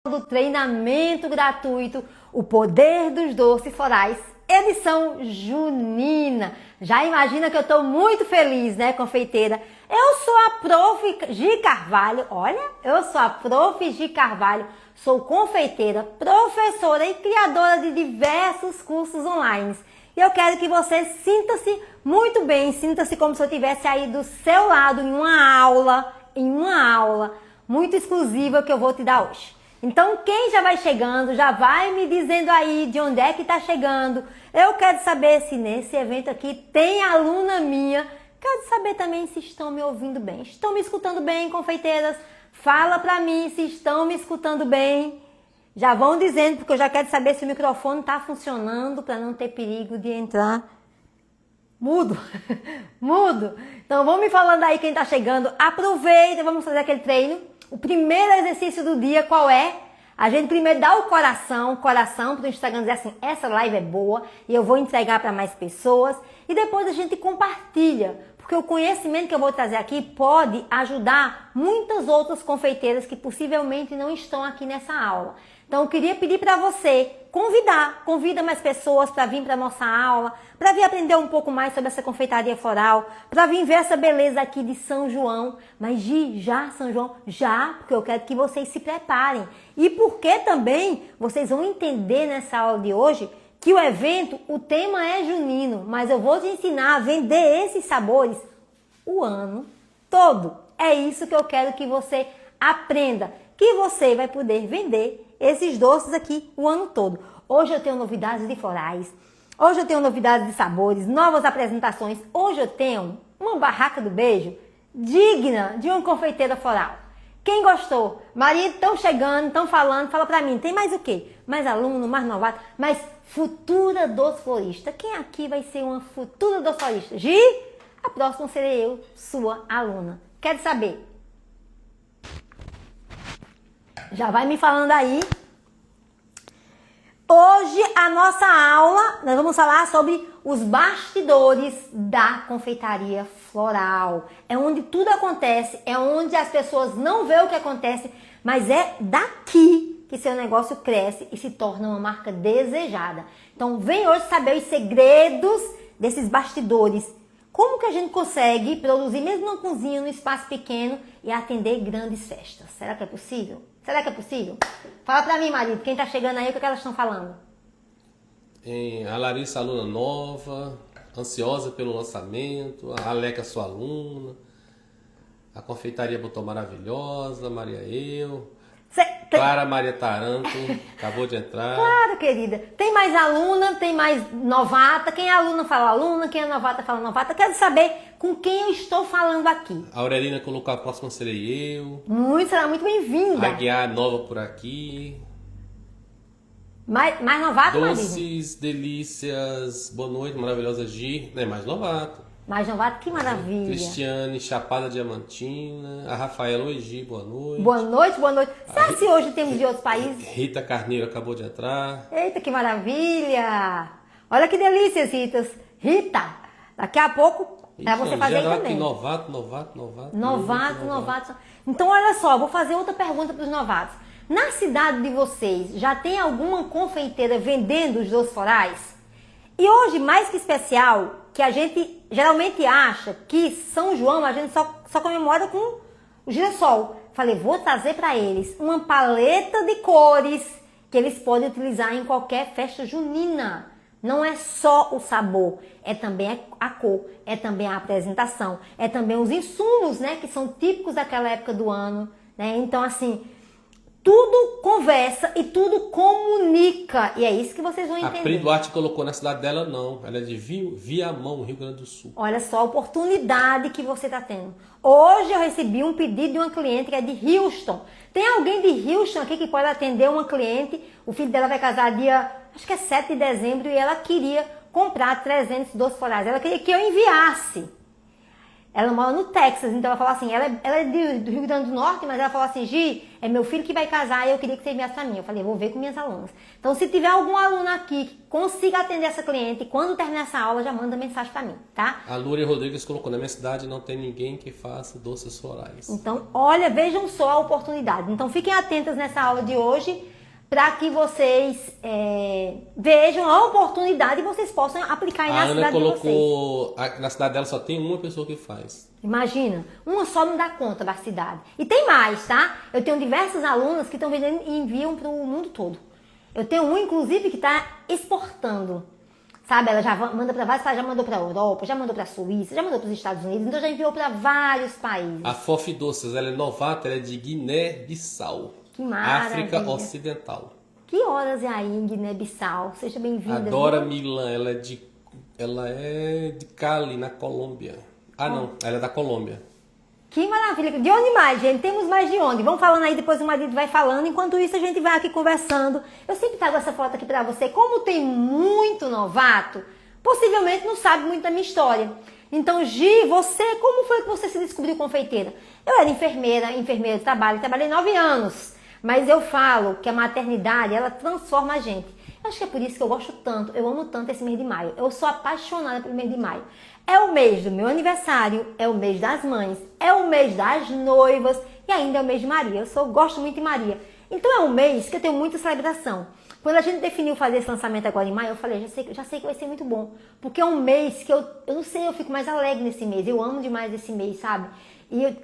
do treinamento gratuito O Poder dos Doces Florais, edição junina. Já imagina que eu estou muito feliz, né, confeiteira? Eu sou a Prof. Gi Carvalho, olha, eu sou a Prof. Gi Carvalho, sou confeiteira, professora e criadora de diversos cursos online. E eu quero que você sinta-se muito bem, sinta-se como se eu estivesse aí do seu lado em uma aula muito exclusiva que eu vou te dar hoje. Então, quem já vai chegando, já vai me dizendo aí de onde é que está chegando. Eu quero saber se nesse evento aqui tem aluna minha. Quero saber também se estão me ouvindo bem. Estão me escutando bem, confeiteiras? Fala pra mim se estão me escutando bem. Já vão dizendo, porque eu já quero saber se o microfone está funcionando para não ter perigo de entrar mudo. Mudo. Então, vão me falando aí quem está chegando. Aproveita, vamos fazer aquele treino. O primeiro exercício do dia, qual é? A gente primeiro dá o coração para o Instagram dizer assim, essa live é boa e eu vou entregar para mais pessoas. E depois a gente compartilha, porque o conhecimento que eu vou trazer aqui pode ajudar muitas outras confeiteiras que possivelmente não estão aqui nessa aula. Então eu queria pedir para você convida mais pessoas para vir para a nossa aula, para vir aprender um pouco mais sobre essa confeitaria floral, para vir ver essa beleza aqui de São João. Mas já São João? Já, porque eu quero que vocês se preparem. E porque também vocês vão entender nessa aula de hoje que o evento, o tema é junino, mas eu vou te ensinar a vender esses sabores o ano todo. É isso que eu quero que você aprenda, que você vai poder vender esses doces aqui o ano todo. Hoje eu tenho novidades de florais, hoje eu tenho novidades de sabores, novas apresentações. Hoje eu tenho uma barraca do beijo digna de uma confeiteira floral. Quem gostou? Maria, estão chegando, estão falando, fala pra mim, tem mais o quê? Mais aluno, mais novato, mais futura doce florista. Quem aqui vai ser uma futura doce florista? Gi? A próxima serei eu, sua aluna. Quero saber? Já vai me falando aí. Hoje a nossa aula, nós vamos falar sobre os bastidores da confeitaria floral. É onde tudo acontece, é onde as pessoas não veem o que acontece, mas é daqui que seu negócio cresce e se torna uma marca desejada. Então vem hoje saber os segredos desses bastidores. Como que a gente consegue produzir mesmo uma cozinha num espaço pequeno e atender grandes festas? Será que é possível? Será que é possível? Fala pra mim, marido, quem tá chegando aí, o que elas estão falando? A Larissa, aluna nova, ansiosa pelo lançamento, a Aleca, sua aluna, a confeitaria botou maravilhosa, Maria Clara Maria Taranto, acabou de entrar. Claro, querida. Tem mais aluna, tem mais novata. Quem é aluna fala aluna, quem é novata fala novata. Quero saber com quem eu estou falando aqui. A Aurelina colocou a próxima serei eu. Será muito bem-vinda. A Guiar nova por aqui. Mais novato, Doces, delícias, boa noite, maravilhosa Gi. Mais novato. Mais novato, que maravilha. Cristiane, Chapada Diamantina. A Rafaela, oi Gi, boa noite. Boa noite, boa noite. Sabe se hoje temos de outros países? Rita Carneiro acabou de entrar. Eita, que maravilha. Olha que delícias, Ritas. Rita, daqui a pouco é você fazer também. Novato. Então, olha só, vou fazer outra pergunta para os novatos. Na cidade de vocês, já tem alguma confeiteira vendendo os doces florais? E hoje, mais que especial, que a gente geralmente acha que São João a gente só comemora com o girassol. Falei, vou trazer para eles uma paleta de cores que eles podem utilizar em qualquer festa junina. Não é só o sabor, é também a cor, é também a apresentação, é também os insumos, né, que são típicos daquela época do ano, né? Então, assim, tudo conversa e tudo comunica. E é isso que vocês vão entender. A Pri Duarte colocou na cidade dela, não. Ela é de Viamão, Rio Grande do Sul. Olha só a oportunidade que você está tendo. Hoje eu recebi um pedido de uma cliente que é de Houston. Tem alguém de Houston aqui que pode atender uma cliente? O filho dela vai casar dia, acho que é 7 de dezembro, e ela queria comprar 300 doces florais. Ela queria que eu enviasse. Ela mora no Texas, então ela falou assim, ela é do Rio Grande do Norte, mas ela falou assim, Gi, é meu filho que vai casar e eu queria que você enviasse pra mim. Eu falei, vou ver com minhas alunas. Então, se tiver algum aluno aqui que consiga atender essa cliente, quando terminar essa aula, já manda mensagem pra mim, tá? A Lúria Rodrigues colocou, na minha cidade não tem ninguém que faça doces florais. Então, olha, vejam só a oportunidade. Então, fiquem atentas nessa aula de hoje, para que vocês vejam a oportunidade e vocês possam aplicar aí na cidade de vocês. A Ana colocou, na cidade dela só tem uma pessoa que faz. Imagina, uma só não dá conta da cidade. E tem mais, tá? Eu tenho diversos alunos que estão vendendo e enviam para o mundo todo. Eu tenho um, inclusive, que está exportando. Sabe, ela já manda para vários países, já mandou para a Europa, já mandou para a Suíça, já mandou para os Estados Unidos, então já enviou para vários países. A Fof Doces, ela é novata, ela é de Guiné-Bissau. Que maravilha. África Ocidental. Que horas é aí em Guiné-Bissau? Seja bem-vinda. A Dora Milan, ela é de Cali, na Colômbia. Ah, não, ela é da Colômbia. Que maravilha. De onde mais, gente? Temos mais de onde? Vamos falando aí, depois o marido vai falando. Enquanto isso, a gente vai aqui conversando. Eu sempre trago essa foto aqui pra você. Como tem muito novato, possivelmente não sabe muito da minha história. Então, Gi, como foi que você se descobriu confeiteira? Eu era enfermeira de trabalho, trabalhei 9 anos. Mas eu falo que a maternidade, ela transforma a gente. Eu acho que é por isso que eu gosto tanto, eu amo tanto esse mês de maio. Eu sou apaixonada pelo mês de maio. É o mês do meu aniversário, é o mês das mães, é o mês das noivas e ainda é o mês de Maria. Eu gosto muito de Maria. Então é um mês que eu tenho muita celebração. Quando a gente definiu fazer esse lançamento agora em maio, eu falei, já sei que vai ser muito bom. Porque é um mês que eu não sei, eu fico mais alegre nesse mês. Eu amo demais esse mês, sabe? E eu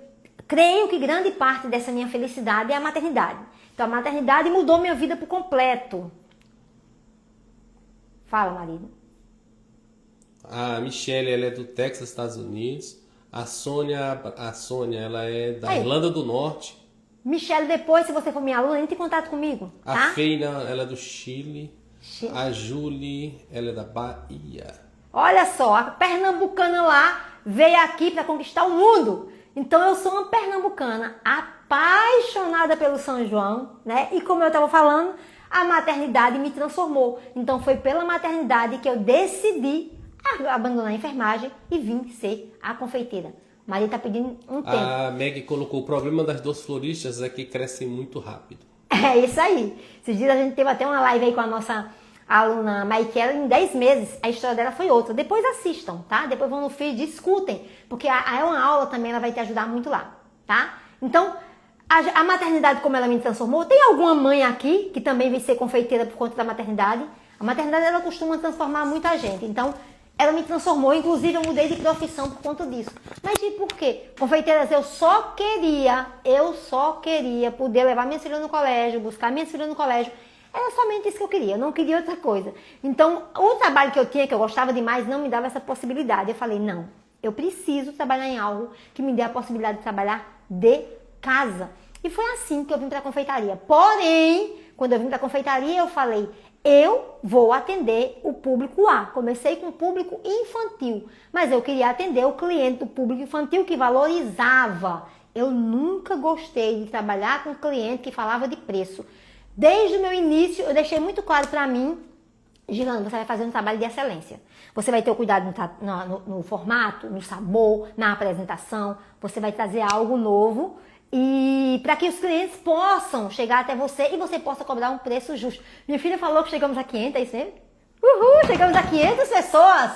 creio que grande parte dessa minha felicidade é a maternidade. Então a maternidade mudou minha vida por completo. Fala, marido. A Michelle, ela é do Texas, Estados Unidos. A Sônia, ela é da Irlanda do Norte. Michelle, depois, se você for minha aluna, entre em contato comigo, tá? A Feina, ela é do Chile. A Julie, ela é da Bahia. Olha só, a pernambucana lá veio aqui para conquistar o mundo. Então eu sou uma pernambucana apaixonada pelo São João, né? E como eu estava falando, a maternidade me transformou. Então foi pela maternidade que eu decidi abandonar a enfermagem e vim ser a confeiteira. Maria tá pedindo um tempo. A Meg colocou, o problema das doces floristas é que crescem muito rápido. É isso aí. Esses dias a gente teve até uma live aí com a nossa aluna Maikela, em 10 meses, a história dela foi outra. Depois assistam, tá? Depois vão no feed, escutem, porque é uma aula também, ela vai te ajudar muito lá, tá? Então, a maternidade, como ela me transformou, tem alguma mãe aqui que também vem ser confeiteira por conta da maternidade? A maternidade, ela costuma transformar muita gente, então ela me transformou, inclusive eu mudei de profissão por conta disso. Mas e por quê? Confeiteiras, eu só queria poder levar minha filha no colégio, buscar minha filha no colégio. Era somente isso que eu queria, eu não queria outra coisa. Então, o trabalho que eu tinha, que eu gostava demais, não me dava essa possibilidade. Eu falei, não, eu preciso trabalhar em algo que me dê a possibilidade de trabalhar de casa. E foi assim que eu vim para a confeitaria. Porém, quando eu vim para a confeitaria, eu falei, eu vou atender o público A. Comecei com o público infantil, mas eu queria atender o cliente do público infantil que valorizava. Eu nunca gostei de trabalhar com cliente que falava de preço. Desde o meu início, eu deixei muito claro para mim, Gilane, você vai fazer um trabalho de excelência. Você vai ter o cuidado no formato, no sabor, na apresentação. Você vai trazer algo novo e para que os clientes possam chegar até você e você possa cobrar um preço justo. Minha filha falou que chegamos a 500, é isso mesmo? Uhul, chegamos a 500 pessoas.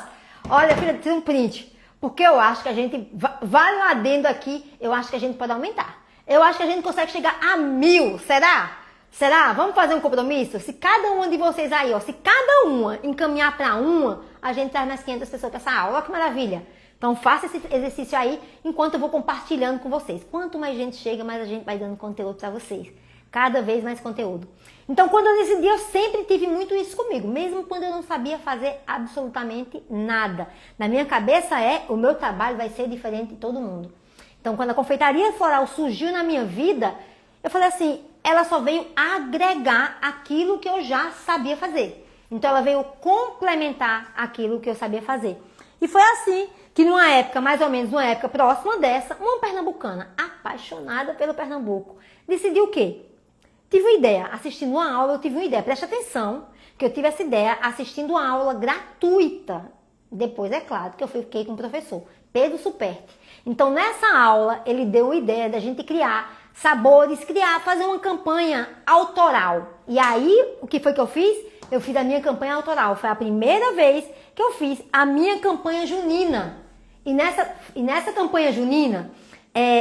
Olha, filha, tira um print. Porque eu acho que a gente, vai lá dentro aqui, eu acho que a gente pode aumentar. Eu acho que a gente consegue chegar a 1000, será? Será? Vamos fazer um compromisso? Se cada uma de vocês aí, ó, se cada uma encaminhar para uma, a gente traz mais 500 pessoas para essa aula. Olha que maravilha. Então faça esse exercício aí enquanto eu vou compartilhando com vocês. Quanto mais gente chega, mais a gente vai dando conteúdo para vocês. Cada vez mais conteúdo. Então quando eu decidi, eu sempre tive muito isso comigo. Mesmo quando eu não sabia fazer absolutamente nada. Na minha cabeça o meu trabalho vai ser diferente de todo mundo. Então quando a confeitaria floral surgiu na minha vida, eu falei assim, ela só veio agregar aquilo que eu já sabia fazer. Então ela veio complementar aquilo que eu sabia fazer. E foi assim que numa época, mais ou menos numa época próxima dessa, uma pernambucana apaixonada pelo Pernambuco decidiu o quê? Tive uma ideia, assistindo uma aula, eu tive uma ideia, preste atenção, que eu tive essa ideia assistindo uma aula gratuita. Depois, é claro, que eu fiquei com o professor Pedro Superti. Então, nessa aula, ele deu a ideia da gente criar sabores, fazer uma campanha autoral. E aí, o que foi que eu fiz? Eu fiz a minha campanha autoral. Foi a primeira vez que eu fiz a minha campanha junina. E nessa campanha junina,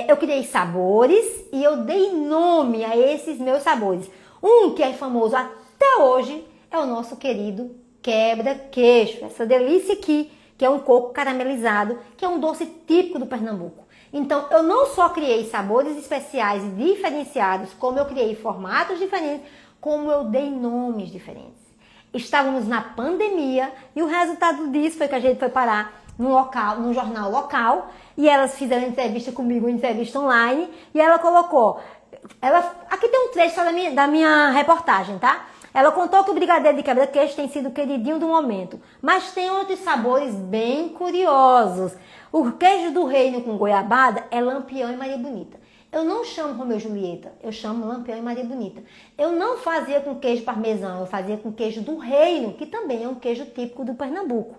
eu criei sabores e eu dei nome a esses meus sabores. Um que é famoso até hoje é o nosso querido quebra-queixo. Essa delícia aqui, que é um coco caramelizado, que é um doce típico do Pernambuco. Então, eu não só criei sabores especiais e diferenciados, como eu criei formatos diferentes, como eu dei nomes diferentes. Estávamos na pandemia e o resultado disso foi que a gente foi parar num jornal local e elas fizeram entrevista comigo, entrevista online, e ela colocou... aqui tem um trecho da minha reportagem, tá? Ela contou que o brigadeiro de quebra-queixo tem sido o queridinho do momento, mas tem outros sabores bem curiosos. O queijo do reino com goiabada é Lampião e Maria Bonita. Eu não chamo Romeu e Julieta, eu chamo Lampião e Maria Bonita. Eu não fazia com queijo parmesão, eu fazia com queijo do reino, que também é um queijo típico do Pernambuco.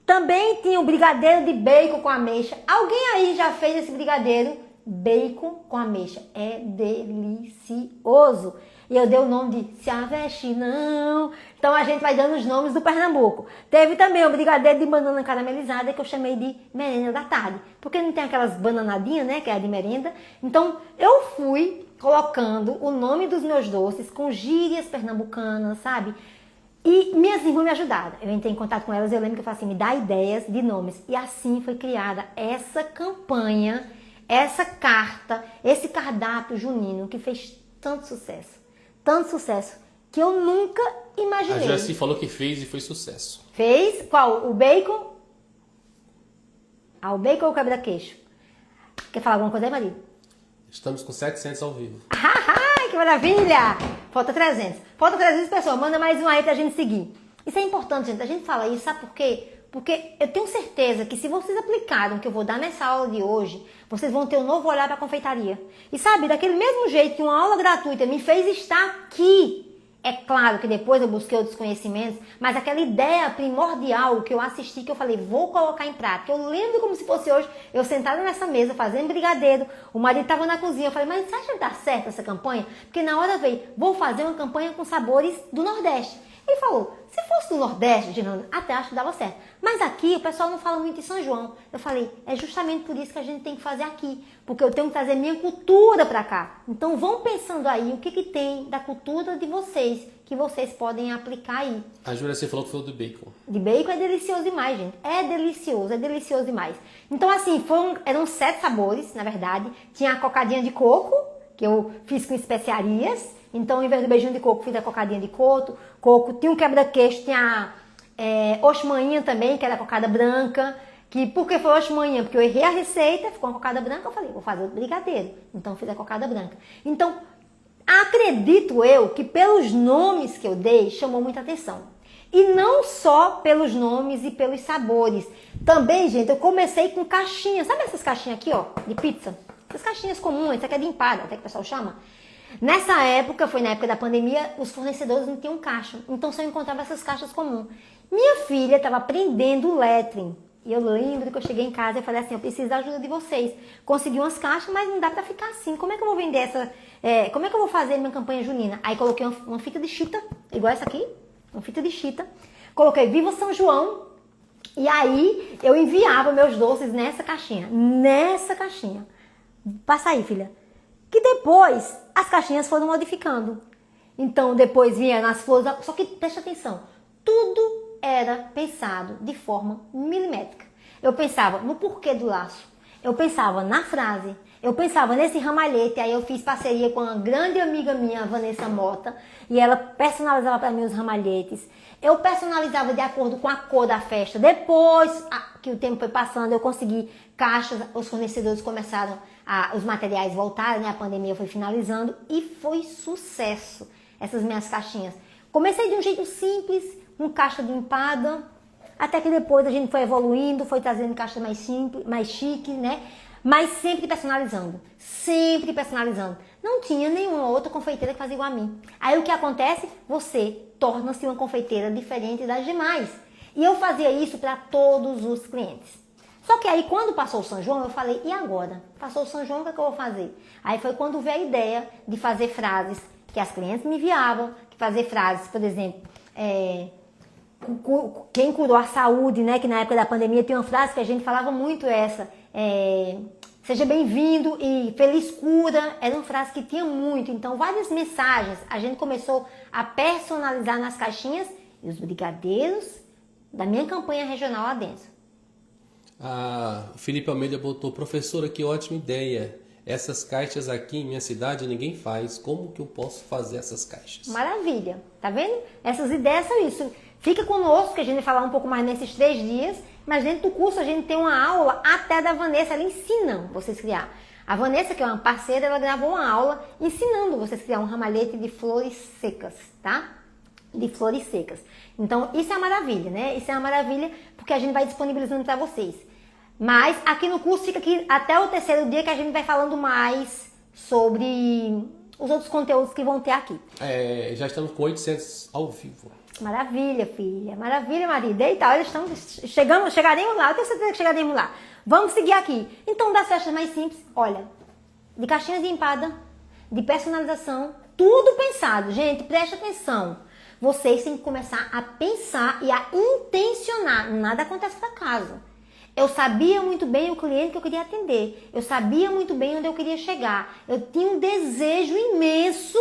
Também tinha o brigadeiro de bacon com ameixa. Alguém aí já fez esse brigadeiro? Bacon com ameixa. É delicioso. E eu dei o nome de Se Aveste Não. Então a gente vai dando os nomes do Pernambuco. Teve também o brigadeiro de banana caramelizada, que eu chamei de merenda da tarde. Porque não tem aquelas bananadinhas, né, que é a de merenda. Então eu fui colocando o nome dos meus doces com gírias pernambucanas, sabe? E minhas irmãs me ajudaram. Eu entrei em contato com elas e eu lembro que eu falei assim, me dá ideias de nomes. E assim foi criada essa campanha, essa carta, esse cardápio junino que fez tanto sucesso, que eu nunca imaginei. A Joyce falou que fez e foi sucesso. Fez? Qual? O bacon? O bacon ou o quebra-queixo? Quer falar alguma coisa aí, marido? Estamos com 700 ao vivo. Que maravilha! Falta 300. Falta 300 pessoas. Manda mais um aí pra gente seguir. Isso é importante, gente. A gente fala isso, sabe por quê? Porque eu tenho certeza que se vocês aplicarem o que eu vou dar nessa aula de hoje, vocês vão ter um novo olhar para a confeitaria. E sabe, daquele mesmo jeito que uma aula gratuita me fez estar aqui. É claro que depois eu busquei outros conhecimentos, mas aquela ideia primordial que eu assisti, que eu falei, vou colocar em prática. Eu lembro como se fosse hoje, eu sentada nessa mesa fazendo brigadeiro, o marido estava na cozinha, eu falei, mas você acha que dá certo essa campanha? Porque na hora veio, vou fazer uma campanha com sabores do Nordeste. Ele falou, se fosse do Nordeste, Girando, até acho que dava certo. Mas aqui o pessoal não fala muito em São João. Eu falei, é justamente por isso que a gente tem que fazer aqui. Porque eu tenho que trazer minha cultura para cá. Então vão pensando aí o que tem da cultura de vocês, que vocês podem aplicar aí. A Júlia, você falou que foi o do bacon. De bacon é delicioso demais, gente. É delicioso demais. Então assim, eram 7 sabores, na verdade. Tinha a cocadinha de coco, que eu fiz com especiarias. Então, em vez do beijinho de coco, fiz a cocadinha de coco. Tinha um quebra-queixo, tinha oxmanhinha também, que era a cocada branca. Por que foi oxmanhinha? Porque eu errei a receita, ficou uma cocada branca, eu falei, vou fazer o brigadeiro. Então, fiz a cocada branca. Então, acredito eu que pelos nomes que eu dei, chamou muita atenção. E não só pelos nomes e pelos sabores. Também, gente, eu comecei com caixinhas. Sabe essas caixinhas aqui, ó, de pizza? Essas caixinhas comuns, essa aqui é de empada, até que o pessoal chama. Nessa época, foi na época da pandemia, os fornecedores não tinham caixa. Então, só encontrava essas caixas comuns. Minha filha estava aprendendo lettering. E eu lembro que eu cheguei em casa e falei assim, eu preciso da ajuda de vocês. Consegui umas caixas, mas não dá pra ficar assim. Como é que eu vou vender essa... como é que eu vou fazer minha campanha junina? Aí coloquei uma fita de chita, igual essa aqui. Uma fita de chita. Coloquei Viva São João. E aí, eu enviava meus doces nessa caixinha. Passa aí, filha. Que depois as caixinhas foram modificando. Então depois vinha nas flores, só que preste atenção, tudo era pensado de forma milimétrica. Eu pensava no porquê do laço, eu pensava na frase, eu pensava nesse ramalhete, aí eu fiz parceria com uma grande amiga minha, a Vanessa Mota, e ela personalizava para mim os ramalhetes. Eu personalizava de acordo com a cor da festa. Depois que o tempo foi passando, eu consegui caixas, os fornecedores começaram, os materiais voltaram, né? A pandemia foi finalizando e foi sucesso essas minhas caixinhas. Comecei de um jeito simples, com caixa de empada, até que depois a gente foi evoluindo, foi trazendo caixas mais simples, mais chique, né? Mas sempre personalizando. Não tinha nenhuma outra confeiteira que fazia igual a mim. Aí o que acontece? Você torna-se uma confeiteira diferente das demais. E eu fazia isso para todos os clientes. Só que aí quando passou o São João, eu falei, e agora? Passou o São João, o que é que eu vou fazer? Aí foi quando veio a ideia de fazer frases que as clientes me enviavam, que fazer frases, por exemplo, quem curou a saúde, né? Que na época da pandemia tinha uma frase que a gente falava muito essa, seja bem-vindo e feliz cura, era uma frase que tinha muito. Então, várias mensagens a gente começou a personalizar nas caixinhas e os brigadeiros da minha campanha regional lá dentro. O Felipe Almeida botou, professora, que ótima ideia. Essas caixas aqui em minha cidade ninguém faz. Como que eu posso fazer essas caixas? Maravilha, tá vendo? Essas ideias são isso. Fica conosco que a gente vai falar um pouco mais nesses 3 dias, mas dentro do curso a gente tem uma aula até da Vanessa, ela ensina vocês a criar. A Vanessa, que é uma parceira, ela gravou uma aula ensinando vocês a criar um ramalhete de flores secas, tá? De flores secas. Então, isso é uma maravilha, né? Isso é uma maravilha porque a gente vai disponibilizando para vocês. Mas aqui no curso fica aqui até o 3º dia que a gente vai falando mais sobre os outros conteúdos que vão ter aqui. Já estamos com 800 ao vivo. Maravilha, filha. Maravilha, marido. Eita, eles estão chegando, chegaremos lá. Eu tenho certeza que chegaremos lá. Vamos seguir aqui. Então, das festas mais simples, olha, de caixinhas de empada, de personalização, tudo pensado. Gente, preste atenção. Vocês têm que começar a pensar e a intencionar. Nada acontece por acaso. Eu sabia muito bem o cliente que eu queria atender. Eu sabia muito bem onde eu queria chegar. Eu tinha um desejo imenso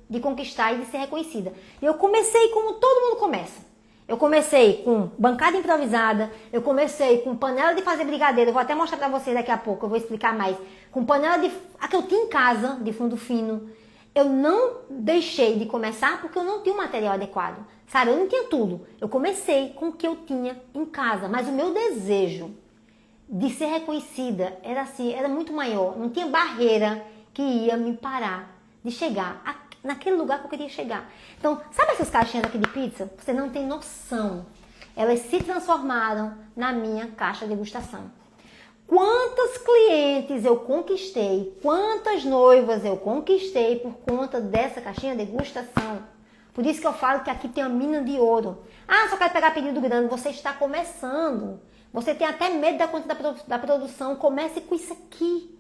de conquistar e de ser reconhecida. E eu comecei como todo mundo começa. Eu comecei com bancada improvisada, eu comecei com panela de fazer brigadeiro, eu vou até mostrar pra vocês daqui a pouco, eu vou explicar mais. Com panela a que eu tinha em casa, de fundo fino. Eu não deixei de começar porque eu não tinha o material adequado. Sabe, eu não tinha tudo. Eu comecei com o que eu tinha em casa, mas o meu desejo de ser reconhecida era assim, era muito maior. Não tinha barreira que ia me parar de chegar naquele lugar que eu queria chegar. Então, sabe essas caixinhas aqui de pizza? Você não tem noção. Elas se transformaram na minha caixa de degustação. Quantas clientes eu conquistei, quantas noivas eu conquistei por conta dessa caixinha de degustação. Por isso que eu falo que aqui tem uma mina de ouro. Ah, só quero pegar pedido grande. Você está começando. Você tem até medo da conta da produção. Comece com isso aqui.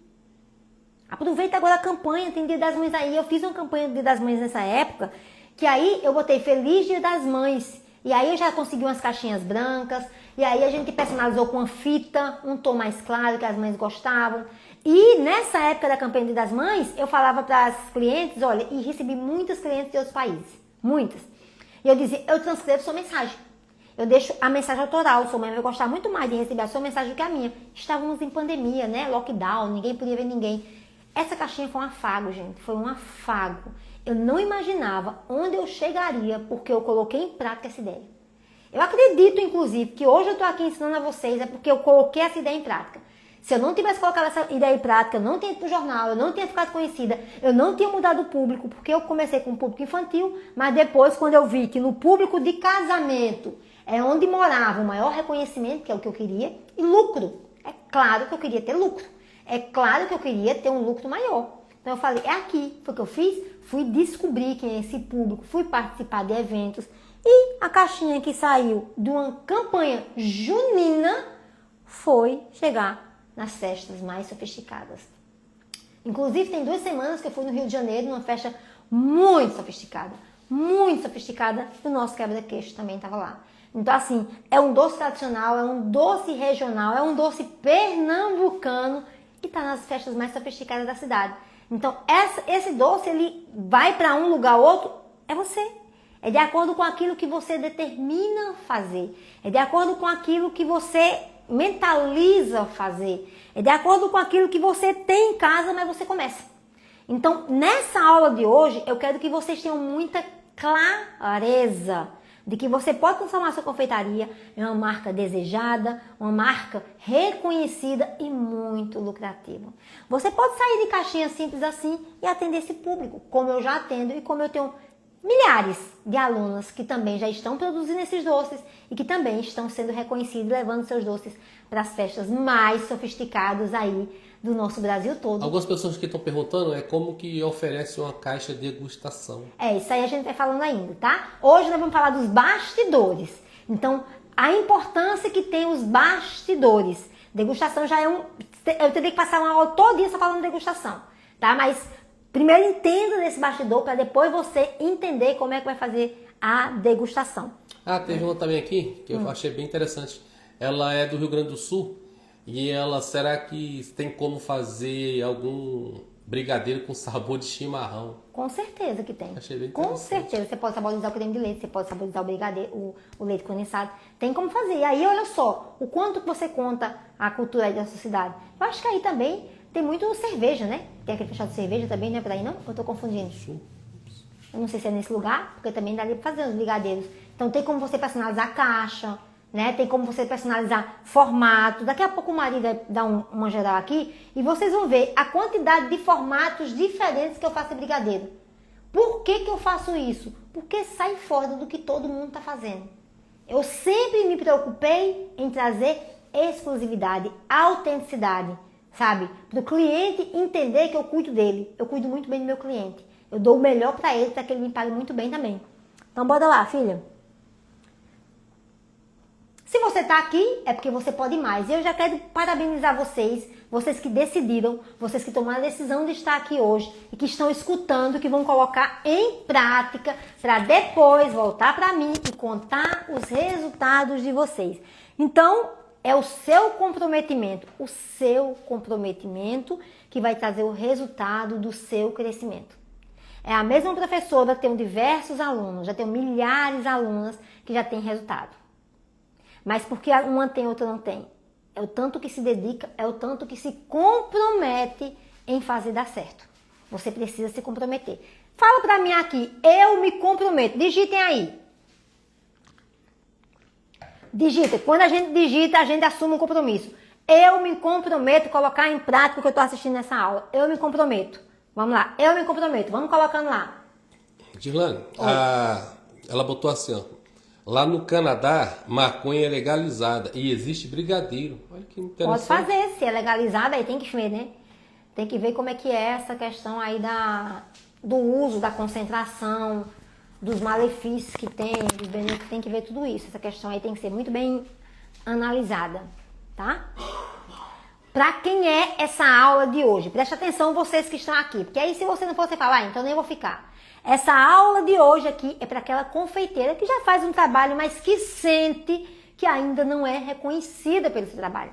Aproveita agora a campanha, tem Dia das Mães aí. Eu fiz uma campanha do Dia das Mães nessa época, que aí eu botei Feliz Dia das Mães. E aí eu já consegui umas caixinhas brancas. E aí a gente personalizou com uma fita, um tom mais claro que as mães gostavam. E nessa época da campanha do Dia das Mães, eu falava para as clientes, olha, e recebi muitas clientes de outros países. Muitas. E eu dizia, eu transcrevo sua mensagem. Eu deixo a mensagem autoral. Sua mãe vai gostar muito mais de receber a sua mensagem do que a minha. Estávamos em pandemia, né? Lockdown, ninguém podia ver ninguém. Essa caixinha foi um afago, gente. Foi um afago. Eu não imaginava onde eu chegaria porque eu coloquei em prática essa ideia. Eu acredito, inclusive, que hoje eu estou aqui ensinando a vocês é porque eu coloquei essa ideia em prática. Se eu não tivesse colocado essa ideia em prática, eu não tinha ido para o jornal, eu não tinha ficado conhecida, eu não tinha mudado o público, porque eu comecei com o público infantil, mas depois, quando eu vi que no público de casamento é onde morava o maior reconhecimento, que é o que eu queria, e lucro. É claro que eu queria ter lucro. É claro que eu queria ter um lucro maior. Então eu falei, é aqui. Foi o que eu fiz? Fui descobrir quem é esse público, fui participar de eventos. E a caixinha que saiu de uma campanha junina foi chegar nas festas mais sofisticadas. Inclusive, tem 2 semanas que eu fui no Rio de Janeiro, numa festa muito sofisticada, e o nosso quebra-queixo também estava lá. Então, assim, é um doce tradicional, é um doce regional, é um doce pernambucano e está nas festas mais sofisticadas da cidade. Então, esse doce, ele vai para um lugar ou outro, é você. É de acordo com aquilo que você determina fazer. É de acordo com aquilo que você mentaliza fazer. É de acordo com aquilo que você tem em casa, mas você começa. Então, nessa aula de hoje, eu quero que vocês tenham muita clareza de que você pode transformar sua confeitaria em uma marca desejada, uma marca reconhecida e muito lucrativa. Você pode sair de caixinha simples assim e atender esse público, como eu já atendo e como eu tenho milhares de alunas que também já estão produzindo esses doces e que também estão sendo reconhecidos, levando seus doces para as festas mais sofisticadas aí do nosso Brasil todo. Algumas pessoas que estão perguntando como que oferece uma caixa de degustação. Isso aí a gente vai falando ainda, tá? Hoje nós vamos falar dos bastidores. Então, a importância que tem os bastidores. Degustação já é eu teria que passar uma aula todinha só falando de degustação, tá? Mas primeiro entenda desse bastidor para depois você entender como é que vai fazer a degustação. Ah, teve uma também aqui que eu achei bem interessante. Ela é do Rio Grande do Sul e será que tem como fazer algum brigadeiro com sabor de chimarrão? Com certeza que tem. Achei bem Com interessante. certeza. Você pode saborizar o creme de leite, você pode saborizar o brigadeiro, o leite condensado. Tem como fazer. E aí, olha só, o quanto que você conta a cultura aí da sociedade. Eu acho que aí também tem muito cerveja, né? Tem aquele fechado de cerveja também, não é por aí não? Eu tô confundindo. Eu não sei se é nesse lugar, porque também daria pra fazer os brigadeiros. Então tem como você personalizar a caixa, né? Tem como você personalizar formato. Daqui a pouco o marido vai dar uma geral aqui e vocês vão ver a quantidade de formatos diferentes que eu faço em brigadeiro. Por que que eu faço isso? Porque sai fora do que todo mundo está fazendo. Eu sempre me preocupei em trazer exclusividade, autenticidade, sabe? Para o cliente entender que eu cuido dele. Eu cuido muito bem do meu cliente. Eu dou o melhor para ele, para que ele me pague muito bem também. Então bora lá, filha. Se você está aqui, é porque você pode mais. E eu já quero parabenizar vocês, vocês que decidiram, vocês que tomaram a decisão de estar aqui hoje e que estão escutando, que vão colocar em prática para depois voltar para mim e contar os resultados de vocês. Então, é o seu comprometimento que vai trazer o resultado do seu crescimento. É a mesma professora, tenho diversos alunos, já tenho milhares de alunas que já têm resultado. Mas porque uma tem, outra não tem. É o tanto que se dedica, é o tanto que se compromete em fazer dar certo. Você precisa se comprometer. Fala pra mim aqui, eu me comprometo. Digitem aí. Digita. Quando a gente digita, a gente assume um compromisso. Eu me comprometo a colocar em prática o que eu tô assistindo nessa aula. Eu me comprometo. Vamos lá, eu me comprometo. Vamos colocando lá. Dirlane, ela botou assim, ó. Lá no Canadá, maconha é legalizada e existe brigadeiro. Olha que interessante. Pode fazer, se é legalizada, aí tem que ver, né? Tem que ver como é que é essa questão aí do uso, da concentração, dos malefícios que tem, dos benefícios, tem que ver tudo isso. Essa questão aí tem que ser muito bem analisada, tá? Pra quem é essa aula de hoje? Preste atenção vocês que estão aqui, porque aí se você não for, você fala, então nem vou ficar. Essa aula de hoje aqui é para aquela confeiteira que já faz um trabalho, mas que sente que ainda não é reconhecida pelo seu trabalho.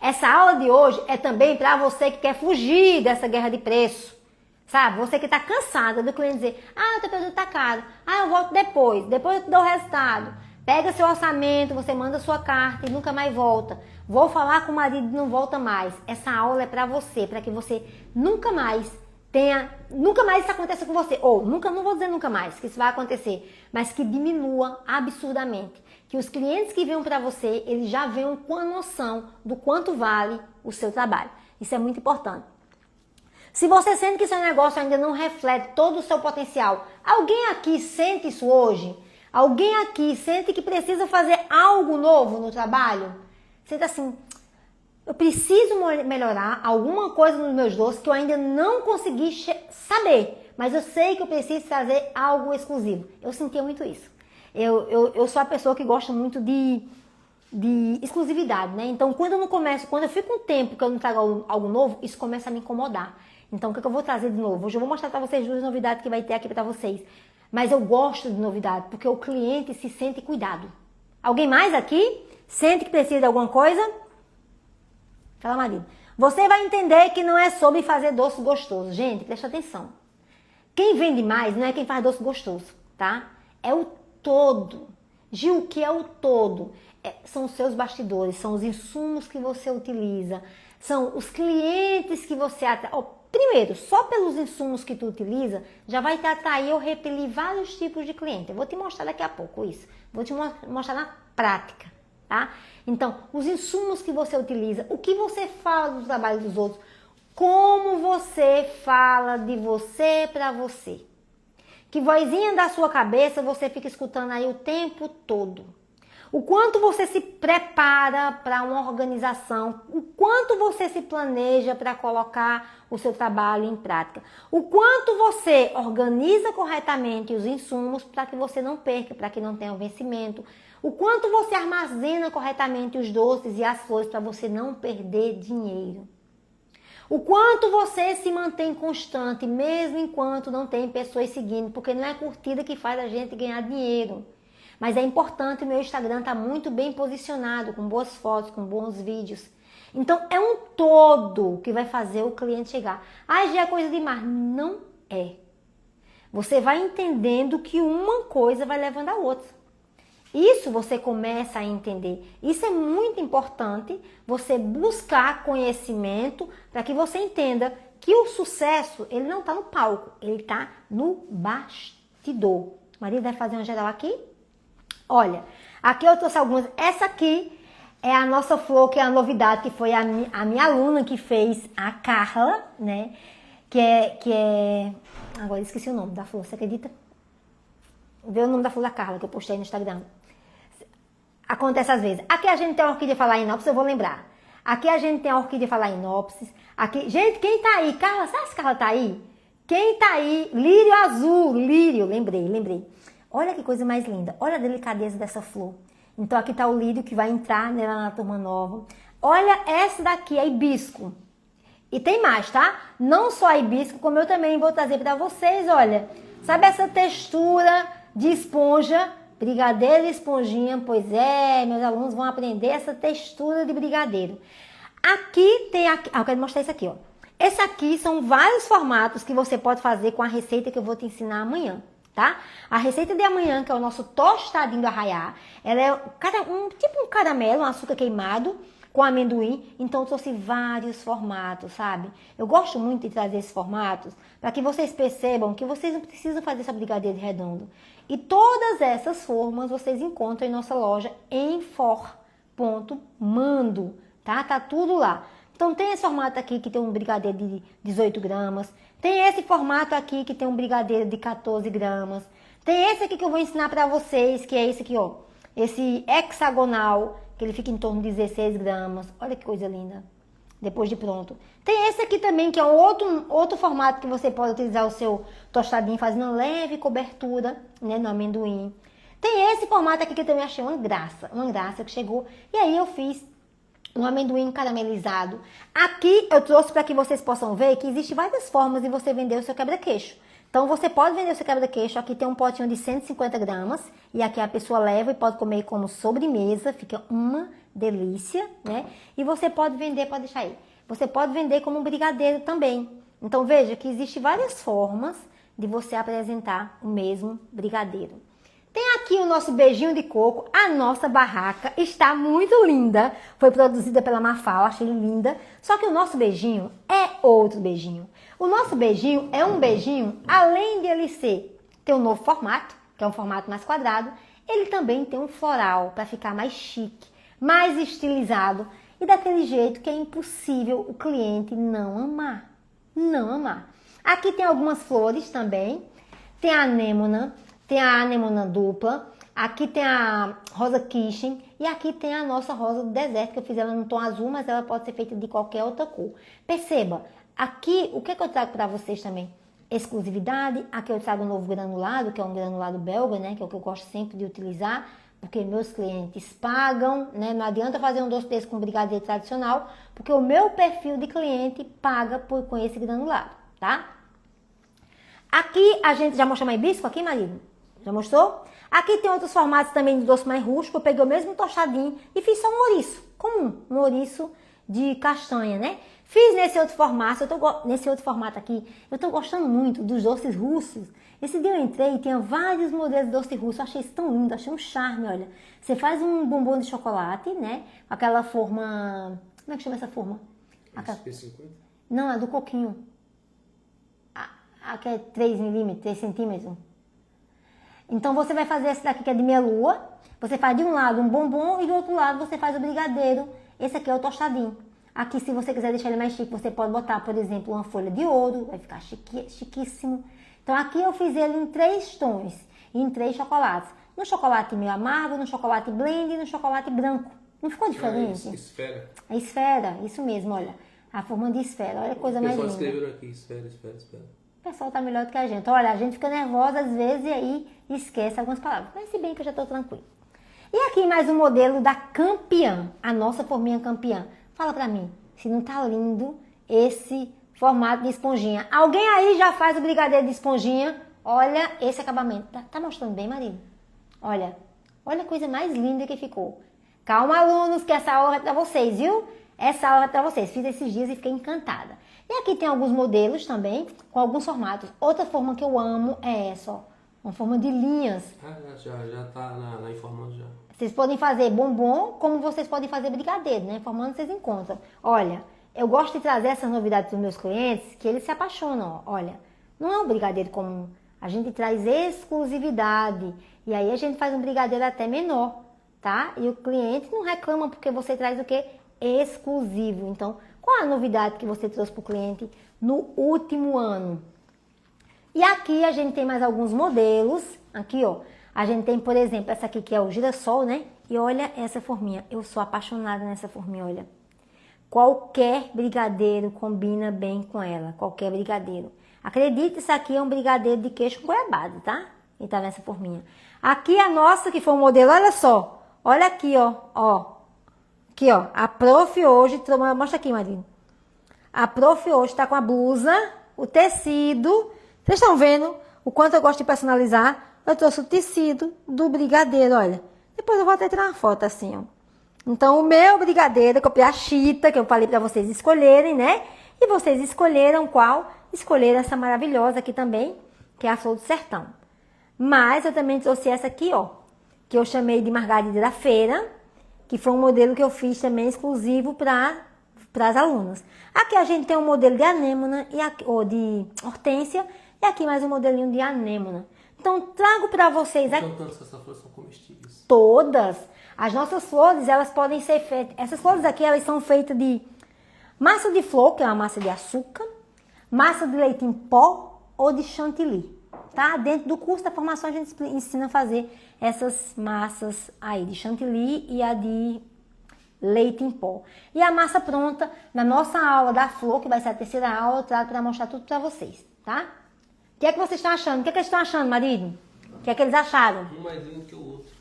Essa aula de hoje é também para você que quer fugir dessa guerra de preço, sabe? Você que está cansada do cliente dizer, o teu produto está caro, eu volto depois eu te dou o resultado. Pega seu orçamento, você manda sua carta e nunca mais volta. Vou falar com o marido e não volta mais. Essa aula é para você, para que você nunca mais isso aconteça com você, ou não vou dizer nunca mais que isso vai acontecer, mas que diminua absurdamente, que os clientes que venham para você, eles já venham com a noção do quanto vale o seu trabalho. Isso é muito importante. Se você sente que seu negócio ainda não reflete todo o seu potencial, alguém aqui sente isso hoje? Alguém aqui sente que precisa fazer algo novo no trabalho? Sente assim, eu preciso melhorar alguma coisa nos meus doces que eu ainda não consegui saber, mas eu sei que eu preciso fazer algo exclusivo. Eu sentia muito isso. Eu sou a pessoa que gosta muito de exclusividade, né? Então, quando eu fico um tempo que eu não trago algo novo, isso começa a me incomodar. Então, o que eu vou trazer de novo? Hoje eu vou mostrar para vocês duas novidades que vai ter aqui para vocês. Mas eu gosto de novidade, porque o cliente se sente cuidado. Alguém mais aqui sente que precisa de alguma coisa? Fala, marido. Você vai entender que não é sobre fazer doce gostoso. Gente, presta atenção. Quem vende mais não é quem faz doce gostoso, tá? É o todo. Gil, o que é o todo? São os seus bastidores, são os insumos que você utiliza, são os clientes que você atrai. Primeiro, só pelos insumos que tu utiliza, já vai te atrair ou repelir vários tipos de cliente. Eu vou te mostrar daqui a pouco isso. Vou te mostrar na prática, tá? Então, os insumos que você utiliza, o que você fala do trabalho dos outros, como você fala de você para você. Que vozinha da sua cabeça você fica escutando aí o tempo todo. o quanto você se prepara para uma organização, o quanto você se planeja para colocar o seu trabalho em prática, o quanto você organiza corretamente os insumos para que você não perca, para que não tenha vencimento, o quanto você armazena corretamente os doces e as flores para você não perder dinheiro. O quanto você se mantém constante, mesmo enquanto não tem pessoas seguindo, porque não é a curtida que faz a gente ganhar dinheiro. Mas é importante, o meu Instagram estar muito bem posicionado, com boas fotos, com bons vídeos. Então, é um todo que vai fazer o cliente chegar. Ah, já é coisa demais. Não é. Você vai entendendo que uma coisa vai levando a outra. Isso você começa a entender. Isso é muito importante, você buscar conhecimento para que você entenda que o sucesso, ele não está no palco, ele está no bastidor. Maria vai fazer uma geral aqui? Olha, aqui eu trouxe algumas. Essa aqui é a nossa flor, que é a novidade, que foi a minha aluna que fez, a Carla, né? Que é... Agora eu esqueci o nome da flor, você acredita? Vê o nome da flor da Carla, que eu postei no Instagram. Acontece às vezes. Aqui a gente tem a orquídea phalaenopsis, eu vou lembrar. Aqui a gente tem a orquídea phalaenopsis. Aqui, gente, quem tá aí? Carla, sabe se Carla tá aí? Quem tá aí? Lírio azul, lírio, lembrei. Olha que coisa mais linda. Olha a delicadeza dessa flor. Então aqui tá o lírio que vai entrar nela na turma nova. Olha essa daqui, a hibisco. E tem mais, tá? Não só a hibisco, como eu também vou trazer pra vocês, olha. Sabe essa textura de esponja? Brigadeiro e esponjinha, pois é, meus alunos vão aprender essa textura de brigadeiro. Aqui tem, eu quero mostrar isso aqui, ó. Esse aqui são vários formatos que você pode fazer com a receita que eu vou te ensinar amanhã, tá? A receita de amanhã, que é o nosso tostadinho do arraiá, ela é tipo um caramelo, um açúcar queimado com amendoim. Então eu trouxe vários formatos, sabe? Eu gosto muito de trazer esses formatos para que vocês percebam que vocês não precisam fazer essa brigadeiro redondo. E todas essas formas vocês encontram em nossa loja em for.mando, tá? Tá tudo lá. Então tem esse formato aqui que tem um brigadeiro de 18 gramas. Tem esse formato aqui que tem um brigadeiro de 14 gramas. Tem esse aqui que eu vou ensinar pra vocês, que é esse aqui, ó. Esse hexagonal, que ele fica em torno de 16 gramas. Olha que coisa linda. Depois de pronto. Tem esse aqui também, que é um outro formato que você pode utilizar o seu tostadinho, fazendo uma leve cobertura, né, no amendoim. Tem esse formato aqui que eu também achei uma graça que chegou. E aí eu fiz um amendoim caramelizado. Aqui eu trouxe para que vocês possam ver que existem várias formas de você vender o seu quebra-queixo. Então você pode vender o seu quebra-queixo. Aqui tem um potinho de 150 gramas. E aqui a pessoa leva e pode comer como sobremesa. Fica uma delícia, né? E você pode vender, pode deixar aí. Você pode vender como um brigadeiro também. Então veja que existem várias formas de você apresentar o mesmo brigadeiro. Tem aqui o nosso beijinho de coco. A nossa barraca está muito linda. Foi produzida pela Mafal, achei linda. Só que o nosso beijinho é outro beijinho. O nosso beijinho é um beijinho, além de ele ter um novo formato, que é um formato mais quadrado, ele também tem um floral para ficar mais chique, mais estilizado e daquele jeito que é impossível o cliente não amar. Não amar. Aqui tem algumas flores também. Tem a anêmona. Tem a anêmona dupla, aqui tem a rosa kitchen e aqui tem a nossa rosa do deserto, que eu fiz ela no tom azul, mas ela pode ser feita de qualquer outra cor. Perceba, aqui o que eu trago para vocês também? Exclusividade. Aqui eu trago um novo granulado, que é um granulado belga, né, que é o que eu gosto sempre de utilizar, porque meus clientes pagam, né, não adianta fazer um doce desse com brigadeiro tradicional, porque o meu perfil de cliente paga com esse granulado, tá? Aqui a gente já mostrou mais hibisco aqui, marido? Já mostrou? Aqui tem outros formatos também de doce mais rústico. Eu peguei o mesmo tostadinho e fiz só um ouriço comum, um ouriço de castanha, né? Fiz nesse outro formato, nesse outro formato aqui. Eu tô gostando muito dos doces russos. Esse dia eu entrei e tinha vários modelos de doce russo. Eu achei isso tão lindo, achei um charme, olha. Você faz um bombom de chocolate, né? Aquela forma... Como é que chama essa forma? SP50? Não, é do coquinho. Aqui é 3 milímetros, 3 centímetros. Então você vai fazer esse daqui que é de meia lua. Você faz de um lado um bombom e do outro lado você faz o brigadeiro. Esse aqui é o tostadinho. Aqui, se você quiser deixar ele mais chique, você pode botar, por exemplo, uma folha de ouro. Vai ficar chiquíssimo. Então aqui eu fiz ele em 3 tons e em 3 chocolates. no chocolate meio amargo, no chocolate blend e no chocolate branco. Não ficou diferente? Esfera. É esfera, isso mesmo, olha. A forma de esfera, olha a coisa mais linda. O pessoal escreveram aqui, esfera. O pessoal tá melhor do que a gente. Olha, a gente fica nervosa às vezes e aí esquece algumas palavras. Mas se bem que eu já tô tranquila. E aqui mais um modelo da Campeã, a nossa forminha Campeã. Fala pra mim, se não tá lindo esse formato de esponjinha. Alguém aí já faz o brigadeiro de esponjinha? Olha esse acabamento. Tá mostrando bem, marido? Olha a coisa mais linda que ficou. Calma, alunos, que essa aula é pra vocês, viu? Essa aula é pra vocês. Fiz esses dias e fiquei encantada. E aqui tem alguns modelos também, com alguns formatos. Outra forma que eu amo é essa, ó. Uma forma de linhas. Já tá na informando já. Vocês podem fazer bombom, como vocês podem fazer brigadeiro, né? Formando vocês encontram. Olha, eu gosto de trazer essas novidades para os meus clientes, que eles se apaixonam. Ó. Olha, não é um brigadeiro comum. A gente traz exclusividade. E aí a gente faz um brigadeiro até menor, tá? E o cliente não reclama porque você traz o quê? Exclusivo. Então, qual é a novidade que você trouxe para o cliente no último ano? E aqui a gente tem mais alguns modelos. Aqui, ó. A gente tem, por exemplo, essa aqui que é o girassol, né? E olha essa forminha. Eu sou apaixonada nessa forminha, olha. Qualquer brigadeiro combina bem com ela. Qualquer brigadeiro. Acredite, isso aqui é um brigadeiro de queijo com goiabada, tá? E tá nessa forminha. Aqui a nossa, que foi o modelo, olha só. Olha aqui, ó. Aqui, ó. A prof hoje, mostra aqui, Marina. A prof hoje tá com a blusa, o tecido. Vocês estão vendo o quanto eu gosto de personalizar? Eu trouxe o tecido do brigadeiro, olha. Depois eu vou até tirar uma foto assim, ó. Então, o meu brigadeiro, eu copiei a chita, que eu falei pra vocês escolherem, né? E vocês escolheram qual? Escolheram essa maravilhosa aqui também, que é a Flor do Sertão. Mas eu também trouxe essa aqui, ó. Que eu chamei de Margarida da Feira, que foi um modelo que eu fiz também exclusivo para as alunas. Aqui a gente tem um modelo de anêmona, ou de hortênsia, e aqui mais um modelinho de anêmona. Então, trago para vocês aqui. Então, essas flores são comestíveis? Todas. As nossas flores, elas podem ser feitas. Essas flores aqui, elas são feitas de massa de flor, que é uma massa de açúcar, massa de leite em pó ou de chantilly. Tá? Dentro do curso da formação, a gente ensina a fazer essas massas aí, de chantilly e a de leite em pó. E a massa pronta, na nossa aula da flor, que vai ser a terceira aula, eu trago para mostrar tudo para vocês, tá? O que é que vocês estão achando? O que é que eles estão achando, marido? O que é que eles acharam? Um mais lindo que o outro.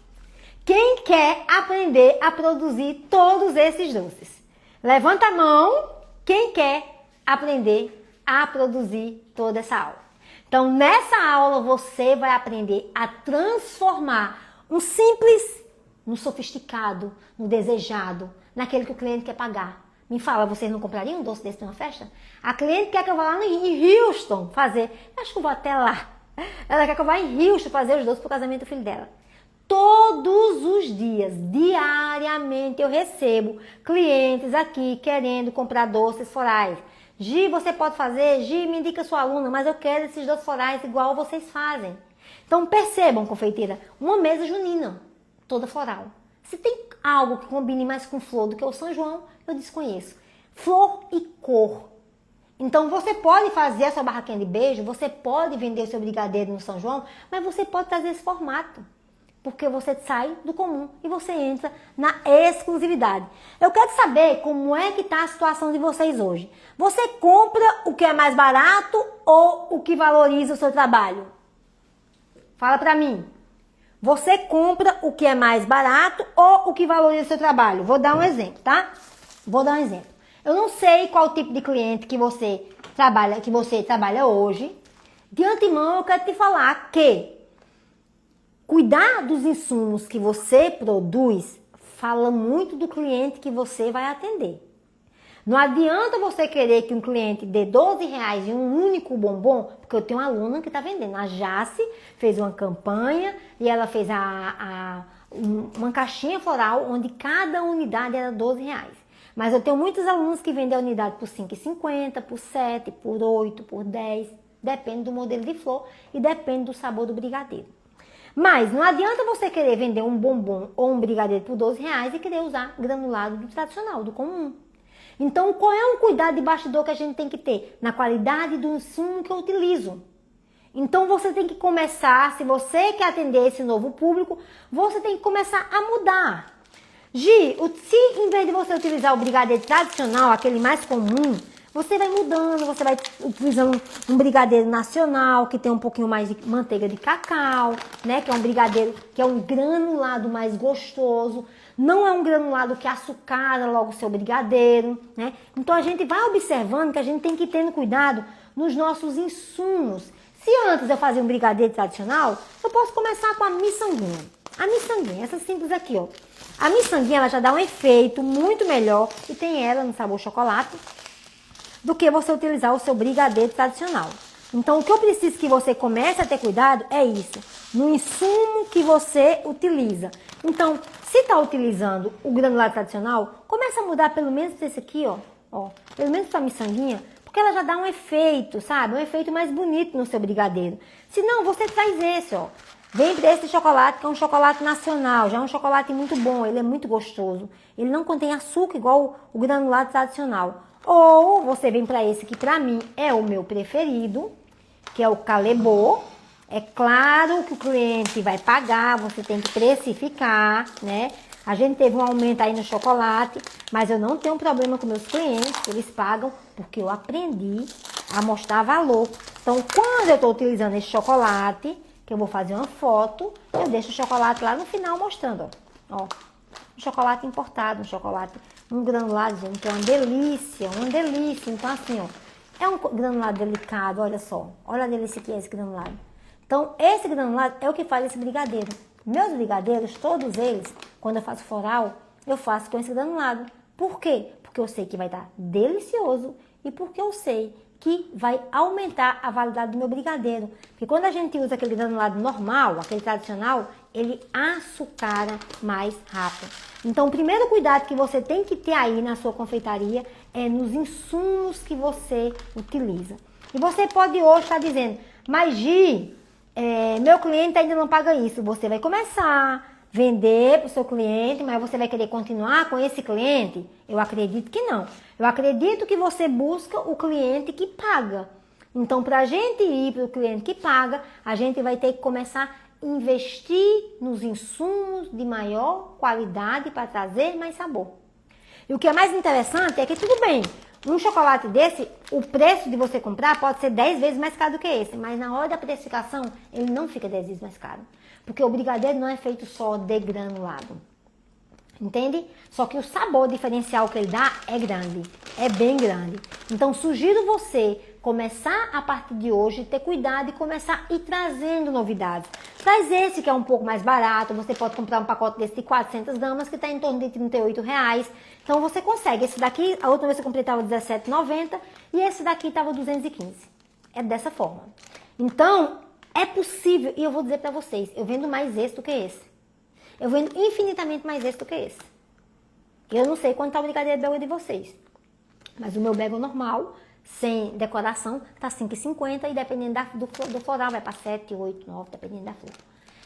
Quem quer aprender a produzir todos esses doces? Levanta a mão. Quem quer aprender a produzir toda essa aula? Então, nessa aula, você vai aprender a transformar um simples no sofisticado, no desejado, naquele que o cliente quer pagar. Me fala, vocês não comprariam um doce desse numa festa? A cliente quer que eu vá lá em Houston fazer. Acho que eu vou até lá. Ela quer que eu vá em Houston fazer os doces para o casamento do filho dela. Todos os dias, diariamente, eu recebo clientes aqui querendo comprar doces florais. Gi, você pode fazer? Gi, me indica sua aluna, mas eu quero esses doces florais igual vocês fazem. Então percebam, confeiteira, uma mesa junina, toda floral. Se tem algo que combine mais com flor do que o São João, eu desconheço. Flor e cor. Então você pode fazer a sua barraquinha de beijo, você pode vender o seu brigadeiro no São João, mas você pode trazer esse formato. Porque você sai do comum e você entra na exclusividade. Eu quero saber como é que está a situação de vocês hoje. Você compra o que é mais barato ou o que valoriza o seu trabalho? Fala pra mim. Você compra o que é mais barato ou o que valoriza o seu trabalho? Vou dar um exemplo, tá? Vou dar um exemplo. Eu não sei qual tipo de cliente que você trabalha hoje. De antemão, eu quero te falar que cuidar dos insumos que você produz fala muito do cliente que você vai atender. Não adianta você querer que um cliente dê R$12 em um único bombom, porque eu tenho uma aluna que está vendendo. A Jace fez uma campanha e ela fez uma caixinha floral onde cada unidade era R$12. Mas eu tenho muitos alunos que vendem a unidade por R$5,50, por R$7, por R$8, por R$10. Depende do modelo de flor e depende do sabor do brigadeiro. Mas não adianta você querer vender um bombom ou um brigadeiro por R$12 e querer usar granulado do tradicional, do comum. Então, qual é um cuidado de bastidor que a gente tem que ter? Na qualidade do insumo que eu utilizo. Então você tem que começar, se você quer atender esse novo público, você tem que começar a mudar. Gi, se em vez de você utilizar o brigadeiro tradicional, aquele mais comum, você vai mudando, você vai utilizando um brigadeiro nacional, que tem um pouquinho mais de manteiga de cacau, né? Que é um brigadeiro, que é um granulado mais gostoso. Não é um granulado que açucara logo o seu brigadeiro, né? Então a gente vai observando que a gente tem que ir tendo cuidado nos nossos insumos. Se antes eu fazia um brigadeiro tradicional, eu posso começar com a miçanguinha. A miçanguinha, essa simples aqui, ó. A miçanguinha, ela já dá um efeito muito melhor e tem ela no sabor chocolate do que você utilizar o seu brigadeiro tradicional. Então, o que eu preciso que você comece a ter cuidado é isso, no insumo que você utiliza. Então, se está utilizando o granulado tradicional, comece a mudar pelo menos desse aqui, ó, pelo menos para a miçanguinha, porque ela já dá um efeito, sabe? Um efeito mais bonito no seu brigadeiro. Se não, você traz esse, ó. Vem desse chocolate, que é um chocolate nacional, já é um chocolate muito bom, ele é muito gostoso. Ele não contém açúcar igual o granulado tradicional. Ou você vem para esse que para mim é o meu preferido, que é o Calebo. É claro que o cliente vai pagar, você tem que precificar, né? A gente teve um aumento aí no chocolate, mas eu não tenho problema com meus clientes, eles pagam porque eu aprendi a mostrar valor. Então, quando eu estou utilizando esse chocolate, que eu vou fazer uma foto, eu deixo o chocolate lá no final mostrando, ó. Um chocolate importado, um granulado, gente, que é uma delícia, uma delícia. Então, assim, ó, é um granulado delicado, olha só. Olha a delícia que é esse granulado. Então, esse granulado é o que faz esse brigadeiro. Meus brigadeiros, todos eles, quando eu faço floral, eu faço com esse granulado. Por quê? Porque eu sei que vai dar delicioso e porque eu sei que vai aumentar a validade do meu brigadeiro. Porque quando a gente usa aquele granulado normal, aquele tradicional, ele açucara mais rápido. Então, o primeiro cuidado que você tem que ter aí na sua confeitaria é nos insumos que você utiliza. E você pode hoje estar dizendo, mas Gi, meu cliente ainda não paga isso. Você vai começar a vender para o seu cliente, mas você vai querer continuar com esse cliente? Eu acredito que não. Eu acredito que você busca o cliente que paga. Então, para a gente ir para o cliente que paga, a gente vai ter que começar a investir nos insumos de maior qualidade para trazer mais sabor. E o que é mais interessante é que, tudo bem, um chocolate desse, o preço de você comprar pode ser 10 vezes mais caro do que esse, mas na hora da precificação, ele não fica 10 vezes mais caro. Porque o brigadeiro não é feito só de granulado. Entende? Só que o sabor diferencial que ele dá é grande, é bem grande. Então, sugiro você começar a partir de hoje, ter cuidado e começar a ir trazendo novidades. Traz esse que é um pouco mais barato, você pode comprar um pacote desse de 400 gramas que está em torno de R$38. Então, você consegue. Esse daqui, a última vez que eu comprei estava R$17,90 e esse daqui estava R$215. É dessa forma. Então, é possível, e eu vou dizer para vocês, eu vendo mais esse do que esse. Eu vendo infinitamente mais esse do que esse. Eu não sei quanto está o brigadeiro belga de vocês. Mas o meu belga normal, sem decoração, tá R$5,50 e dependendo do floral, vai para 7, 8, 9, dependendo da flor.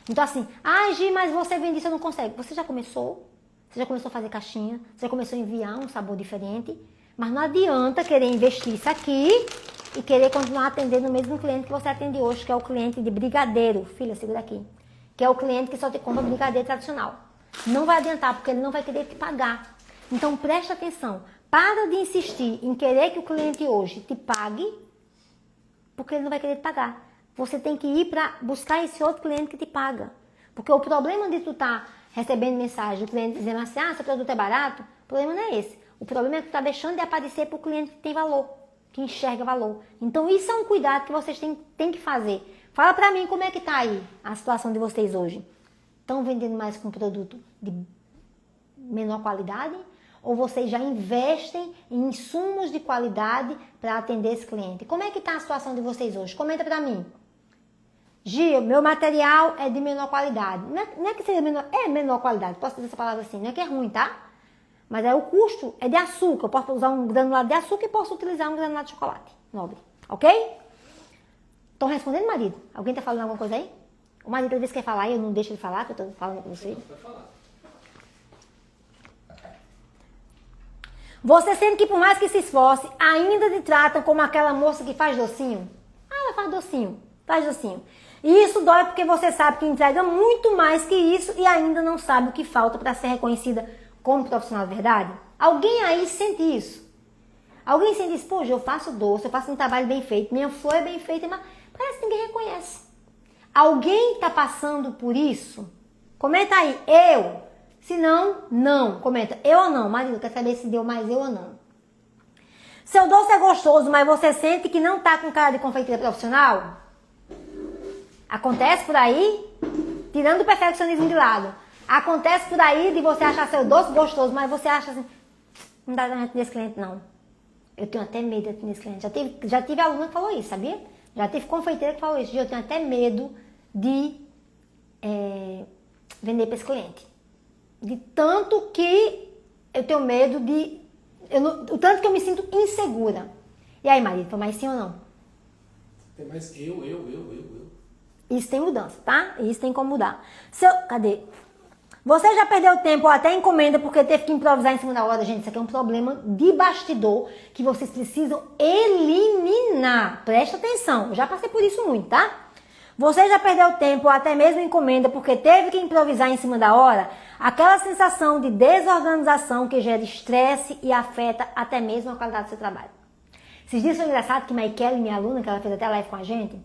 Então assim, Gi, mas você vende isso, eu não consegue. Você já começou? Você já começou a fazer caixinha? Você já começou a enviar um sabor diferente? Mas não adianta querer investir isso aqui e querer continuar atendendo o mesmo cliente que você atende hoje, que é o cliente de brigadeiro. Filha, segura aqui. Que é o cliente que só te compra brigadeiro tradicional. Não vai adiantar, porque ele não vai querer te pagar. Então, preste atenção. Para de insistir em querer que o cliente hoje te pague, porque ele não vai querer te pagar. Você tem que ir para buscar esse outro cliente que te paga. Porque o problema de tu estar recebendo mensagem do cliente dizendo assim, seu produto é barato, o problema não é esse. O problema é que tu está deixando de aparecer para o cliente que tem valor, que enxerga valor. Então, isso é um cuidado que vocês têm que fazer. Fala pra mim como é que tá aí a situação de vocês hoje. Estão vendendo mais com produto de menor qualidade? Ou vocês já investem em insumos de qualidade para atender esse cliente? Como é que tá a situação de vocês hoje? Comenta pra mim. Gi, meu material é de menor qualidade. Não é que seja menor qualidade, posso dizer essa palavra assim, não é que é ruim, tá? Mas o custo é de açúcar. Eu posso usar um granulado de açúcar e posso utilizar um granulado de chocolate nobre, ok? Estão respondendo, marido? Alguém está falando alguma coisa aí? O marido às vezes quer falar e eu não deixo ele falar, que eu estou falando com você. Você sente que por mais que se esforce, ainda te tratam como aquela moça que faz docinho? Ela faz docinho. Faz docinho. E isso dói porque você sabe que entrega muito mais que isso e ainda não sabe o que falta para ser reconhecida como profissional de verdade. Alguém aí sente isso? Alguém sente isso? Poxa, eu faço doce, eu faço um trabalho bem feito, minha flor é bem feita, mas parece que ninguém reconhece. Alguém está passando por isso? Comenta aí, eu. Se não, não. Comenta, eu ou não. Marido, quer saber se deu mais eu ou não. Seu doce é gostoso, mas você sente que não tá com cara de confeiteira profissional? Acontece por aí, tirando o perfeccionismo de lado. Acontece por aí de você achar seu doce gostoso, mas você acha assim, não dá pra nesse cliente não. Eu tenho até medo de atender esse cliente. Já tive aluna que falou isso, sabia? Já tive confeiteira que falou isso. Eu tenho até medo de vender para esse cliente. De tanto que eu tenho medo de... o tanto que eu me sinto insegura. E aí, marido, foi mais sim ou não? Tem mais eu. Isso tem mudança, tá? Isso tem como mudar. Cadê? Você já perdeu tempo ou até encomenda porque teve que improvisar em cima da hora? Gente, isso aqui é um problema de bastidor que vocês precisam eliminar. Presta atenção, eu já passei por isso muito, tá? Você já perdeu tempo ou até mesmo encomenda porque teve que improvisar em cima da hora? Aquela sensação de desorganização que gera estresse e afeta até mesmo a qualidade do seu trabalho. Esses dias foi engraçado que Maikele, minha aluna, que ela fez até live com a gente,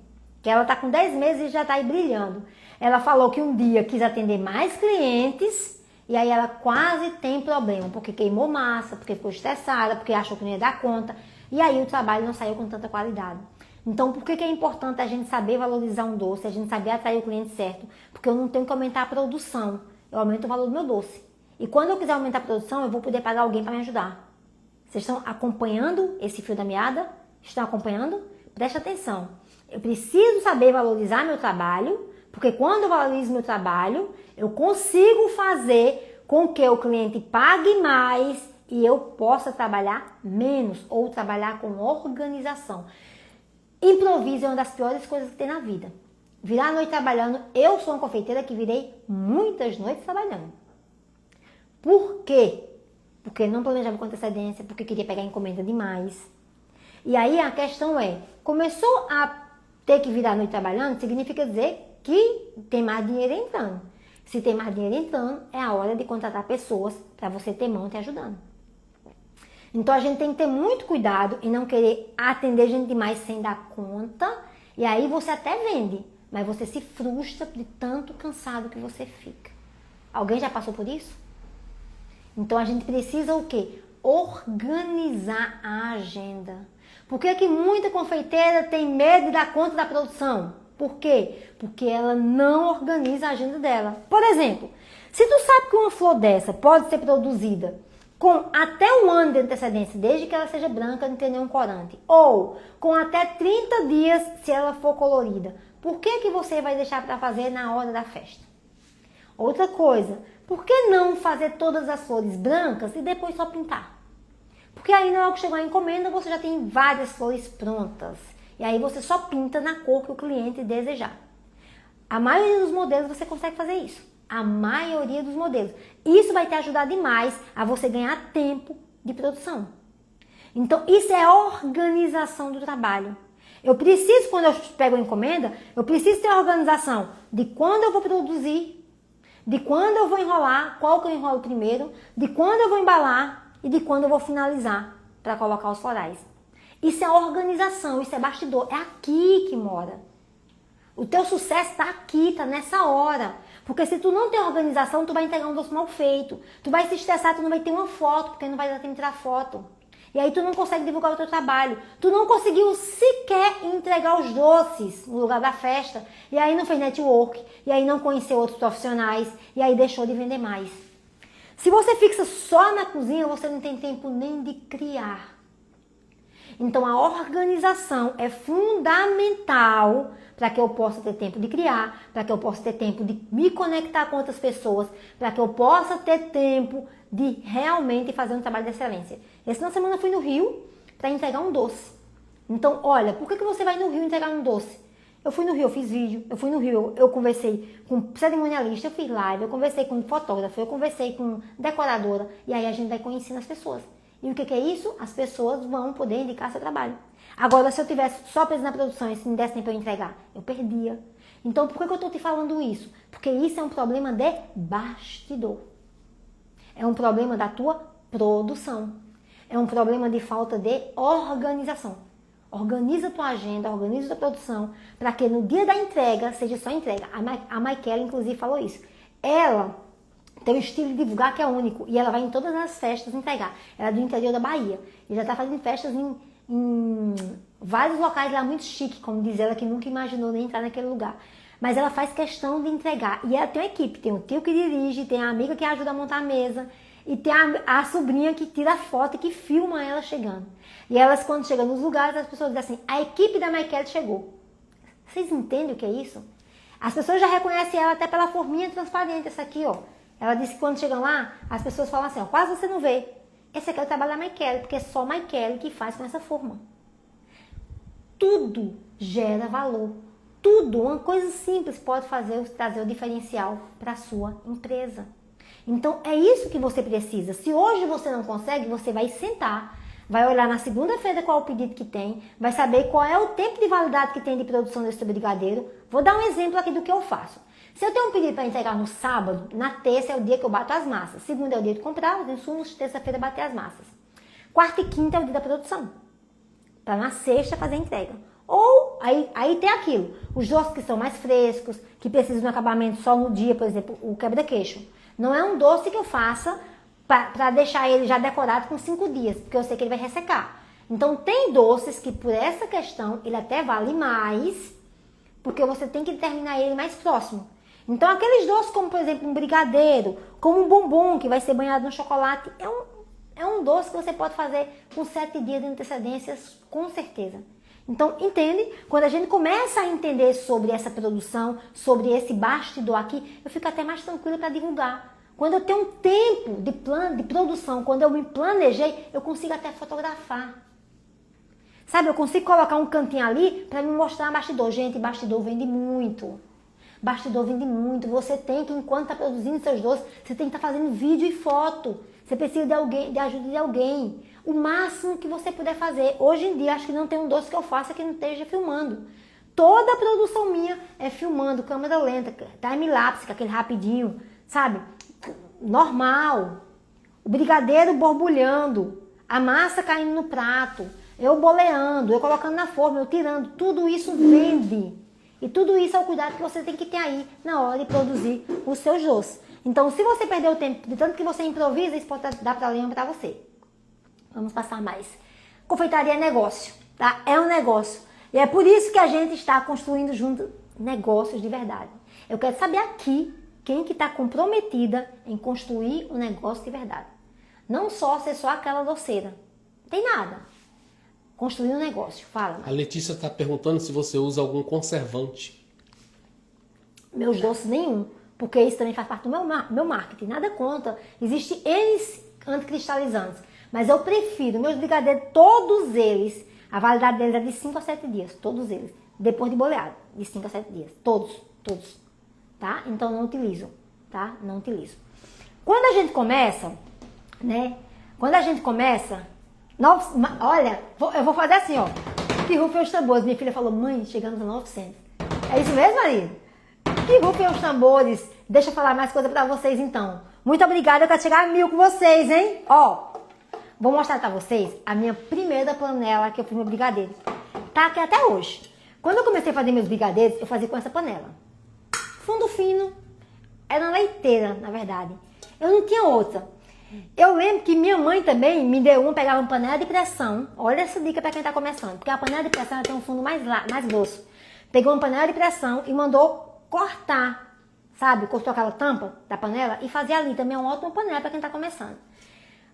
que ela tá com 10 meses e já tá aí brilhando. Ela falou que um dia quis atender mais clientes e aí ela quase tem problema, porque queimou massa, porque ficou estressada, porque achou que não ia dar conta e aí o trabalho não saiu com tanta qualidade. Então, por que é importante a gente saber valorizar um doce, a gente saber atrair o cliente certo? Porque eu não tenho que aumentar a produção, eu aumento o valor do meu doce. E quando eu quiser aumentar a produção, eu vou poder pagar alguém para me ajudar. Vocês estão acompanhando esse fio da meada? Estão acompanhando? Preste atenção. Eu preciso saber valorizar meu trabalho, porque quando eu valorizo meu trabalho, eu consigo fazer com que o cliente pague mais e eu possa trabalhar menos ou trabalhar com organização. Improviso é uma das piores coisas que tem na vida. Virar a noite trabalhando, eu sou uma confeiteira que virei muitas noites trabalhando. Por quê? Porque não planejava com antecedência, porque queria pegar encomenda demais. E aí a questão é, começou a ter que virar a noite trabalhando, significa dizer que tem mais dinheiro entrando. Se tem mais dinheiro entrando, é a hora de contratar pessoas para você ter mão te ajudando. Então a gente tem que ter muito cuidado e não querer atender gente demais sem dar conta. E aí você até vende, mas você se frustra de tanto cansado que você fica. Alguém já passou por isso? Então a gente precisa o quê? Organizar a agenda. Por que muita confeiteira tem medo de dar conta da produção? Por quê? Porque ela não organiza a agenda dela. Por exemplo, se tu sabe que uma flor dessa pode ser produzida com até 1 ano de antecedência, desde que ela seja branca, não tem nenhum corante, ou com até 30 dias se ela for colorida, por que você vai deixar para fazer na hora da festa? Outra coisa, por que não fazer todas as flores brancas e depois só pintar? Porque aí na hora que chegar a encomenda, você já tem várias flores prontas. E aí você só pinta na cor que o cliente desejar. A maioria dos modelos você consegue fazer isso. A maioria dos modelos. Isso vai te ajudar demais a você ganhar tempo de produção. Então, isso é organização do trabalho. Eu preciso, quando eu pego a encomenda, eu preciso ter a organização de quando eu vou produzir, de quando eu vou enrolar, qual que eu enrolo primeiro, de quando eu vou embalar e de quando eu vou finalizar para colocar os florais. Isso é organização, isso é bastidor, é aqui que mora. O teu sucesso está aqui, está nessa hora. Porque se tu não tem organização, tu vai entregar um doce mal feito. Tu vai se estressar, tu não vai ter uma foto, porque não vai dar tempo de tirar foto. E aí tu não consegue divulgar o teu trabalho. Tu não conseguiu sequer entregar os doces no lugar da festa. E aí não fez network. E aí não conheceu outros profissionais. E aí deixou de vender mais. Se você fixa só na cozinha, você não tem tempo nem de criar. Então a organização é fundamental para que eu possa ter tempo de criar, para que eu possa ter tempo de me conectar com outras pessoas, para que eu possa ter tempo de realmente fazer um trabalho de excelência. Essa final de semana eu fui no Rio para entregar um doce. Então, olha, por que você vai no Rio entregar um doce? Eu fui no Rio, eu fiz vídeo, eu fui no Rio, eu conversei com cerimonialista, eu fiz live, eu conversei com fotógrafo, eu conversei com decoradora, e aí a gente vai conhecendo as pessoas. E o que é isso? As pessoas vão poder indicar seu trabalho. Agora, se eu tivesse só preso na produção e se não desse tempo eu entregar, eu perdia. Então, por que eu estou te falando isso? Porque isso é um problema de bastidor. É um problema da tua produção. É um problema de falta de organização. Organiza a tua agenda, organiza a tua produção, para que no dia da entrega seja só entrega. A Maikele, inclusive, falou isso. Ela tem um estilo de divulgar que é único e ela vai em todas as festas entregar. Ela é do interior da Bahia e já está fazendo festas em vários locais lá muito chique, como diz ela, que nunca imaginou nem entrar naquele lugar. Mas ela faz questão de entregar. E ela tem uma equipe, tem o tio que dirige, tem a amiga que ajuda a montar a mesa e tem a sobrinha que tira foto e que filma ela chegando. E elas, quando chegam nos lugares, as pessoas dizem assim, a equipe da Maikele chegou. Vocês entendem o que é isso? As pessoas já reconhecem ela até pela forminha transparente, essa aqui, ó. Ela disse que quando chegam lá, as pessoas falam assim, ó, quase você não vê. Esse aqui é o trabalho da Maikele, porque é só Maikele que faz com essa forma. Tudo gera valor. Tudo, uma coisa simples pode trazer o diferencial para a sua empresa. Então, é isso que você precisa. Se hoje você não consegue, você vai sentar, vai olhar na segunda-feira qual é o pedido que tem, vai saber qual é o tempo de validade que tem de produção desse brigadeiro. Vou dar um exemplo aqui do que eu faço. Se eu tenho um pedido para entregar no sábado, na terça é o dia que eu bato as massas. Segunda é o dia de comprar os insumos, terça-feira bater as massas. Quarta e quinta é o dia da produção. Para na sexta fazer a entrega. Ou, aí tem aquilo, os doces que são mais frescos, que precisam de um acabamento só no dia, por exemplo, o quebra-queixo. Não é um doce que eu faça para deixar ele já decorado com 5 dias, porque eu sei que ele vai ressecar. Então, tem doces que, por essa questão, ele até vale mais, porque você tem que terminar ele mais próximo. Então, aqueles doces como, por exemplo, um brigadeiro, como um bombom que vai ser banhado no chocolate, é um doce que você pode fazer com 7 dias de antecedência, com certeza. Então, entende? Quando a gente começa a entender sobre essa produção, sobre esse bastidor aqui, eu fico até mais tranquila para divulgar. Quando eu tenho um tempo de produção, quando eu me planejei, eu consigo até fotografar. Sabe, eu consigo colocar um cantinho ali para me mostrar bastidor. Gente, bastidor vende muito. Bastidor vende muito. Você tem que, enquanto está produzindo seus doces, você tem que estar fazendo vídeo e foto. Você precisa de ajuda de alguém. O máximo que você puder fazer. Hoje em dia, acho que não tem um doce que eu faça que não esteja filmando. Toda a produção minha é filmando, câmera lenta, time-lapse, aquele rapidinho, sabe? Normal. O brigadeiro borbulhando, a massa caindo no prato, eu boleando, eu colocando na forma, eu tirando. Tudo isso vende. E tudo isso é o cuidado que você tem que ter aí na hora de produzir os seus doces. Então, se você perder o tempo de tanto que você improvisa, isso pode dar problema para você. Vamos passar mais. Confeitaria é negócio, tá? É um negócio. E é por isso que a gente está construindo junto negócios de verdade. Eu quero saber aqui quem que está comprometida em construir um negócio de verdade. Não só ser só aquela doceira. Não tem nada. Construir um negócio. Fala. A Letícia está perguntando se você usa algum conservante. Meus doces nenhum. Porque isso também faz parte do meu marketing. Nada contra. Existem N anticristalizantes. Mas eu prefiro meus brigadeiros, todos eles, a validade deles é de 5 a 7 dias. Todos eles. Depois de boleado. De 5 a 7 dias. Todos. Tá? Então não utilizo. Tá? Não utilizo. Quando a gente começa, né? Olha, eu vou fazer assim, ó. Que rufem os tambores. Minha filha falou, mãe, chegamos a 900. É isso mesmo, marido? Que rufem os tambores. Deixa eu falar mais coisa pra vocês, então. Muito obrigada, eu quero chegar a 1000 com vocês, hein? Ó, vou mostrar pra vocês a minha primeira panela que eu fiz meu brigadeiro. Tá aqui até hoje. Quando eu comecei a fazer meus brigadeiros, eu fazia com essa panela. Fundo fino. Era uma leiteira, na verdade. Eu não tinha outra. Eu lembro que minha mãe também me deu pegava uma panela de pressão. Olha essa dica para quem tá começando. Porque a panela de pressão ela tem um fundo mais grosso. Pegou uma panela de pressão e mandou cortar, sabe? Cortou aquela tampa da panela e fazia ali. Também é uma ótima panela para quem tá começando.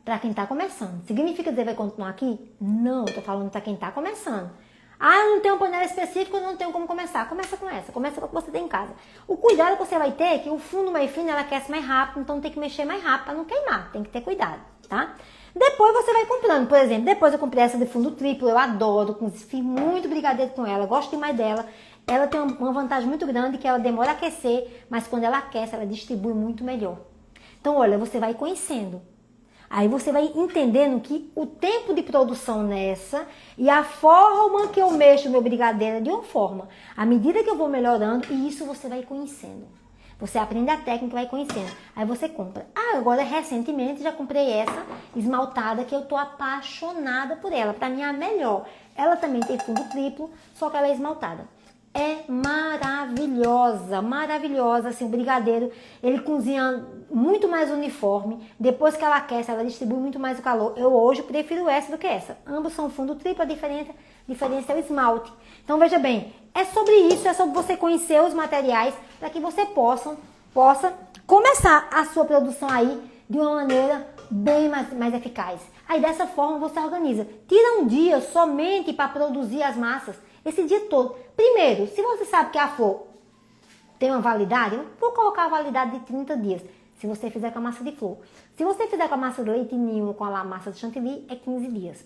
Para quem tá começando. Significa dizer vai continuar aqui? Não, eu tô falando para quem tá começando. Ah, eu não tenho uma panela específica, eu não tenho como começar. Começa com essa. Começa com o que você tem em casa. O cuidado que você vai ter é que o fundo mais fino, ela aquece mais rápido, então tem que mexer mais rápido para não queimar. Tem que ter cuidado, tá? Depois você vai comprando. Por exemplo, depois eu comprei essa de fundo triplo, eu adoro. Fiz muito brigadeiro com ela, gosto demais dela. Ela tem uma vantagem muito grande que ela demora a aquecer, mas quando ela aquece, ela distribui muito melhor. Então, olha, você vai conhecendo. Aí você vai entendendo que o tempo de produção nessa e a forma que eu mexo o meu brigadeiro é de uma forma. À medida que eu vou melhorando, e isso você vai conhecendo. Você aprende a técnica e vai conhecendo. Aí você compra. Agora recentemente já comprei essa esmaltada que eu tô apaixonada por ela. Pra mim é a melhor. Ela também tem fundo triplo, só que ela é esmaltada. É maravilhosa, maravilhosa, assim, o brigadeiro, ele cozinha muito mais uniforme, depois que ela aquece, ela distribui muito mais o calor. Eu hoje prefiro essa do que essa. Ambos são fundo triplo, a diferença é o esmalte. Então veja bem, é sobre isso, é sobre você conhecer os materiais para que você possa começar a sua produção aí de uma maneira bem mais eficaz. Aí dessa forma você organiza. Tira um dia somente para produzir as massas, esse dia todo. Primeiro, se você sabe que a flor tem uma validade, eu vou colocar a validade de 30 dias, se você fizer com a massa de flor. Se você fizer com a massa de leite ninho ou com a massa de chantilly, é 15 dias.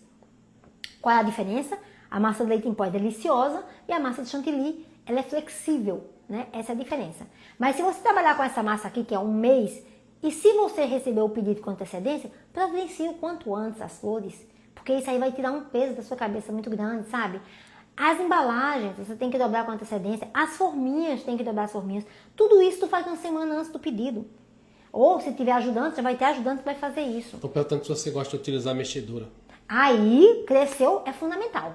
Qual é a diferença? A massa de leite em pó é deliciosa e a massa de chantilly, ela é flexível, né? Essa é a diferença. Mas se você trabalhar com essa massa aqui, que é um mês, e se você receber o pedido com antecedência, providencie o quanto antes as flores, porque isso aí vai tirar um peso da sua cabeça muito grande, sabe? As embalagens, você tem que dobrar com antecedência. As forminhas, tem que dobrar as forminhas. Tudo isso tu faz uma semana antes do pedido. Ou se tiver ajudante, já vai ter ajudante que vai fazer isso. Estou perguntando se você gosta de utilizar a mexedura. Aí, cresceu é fundamental.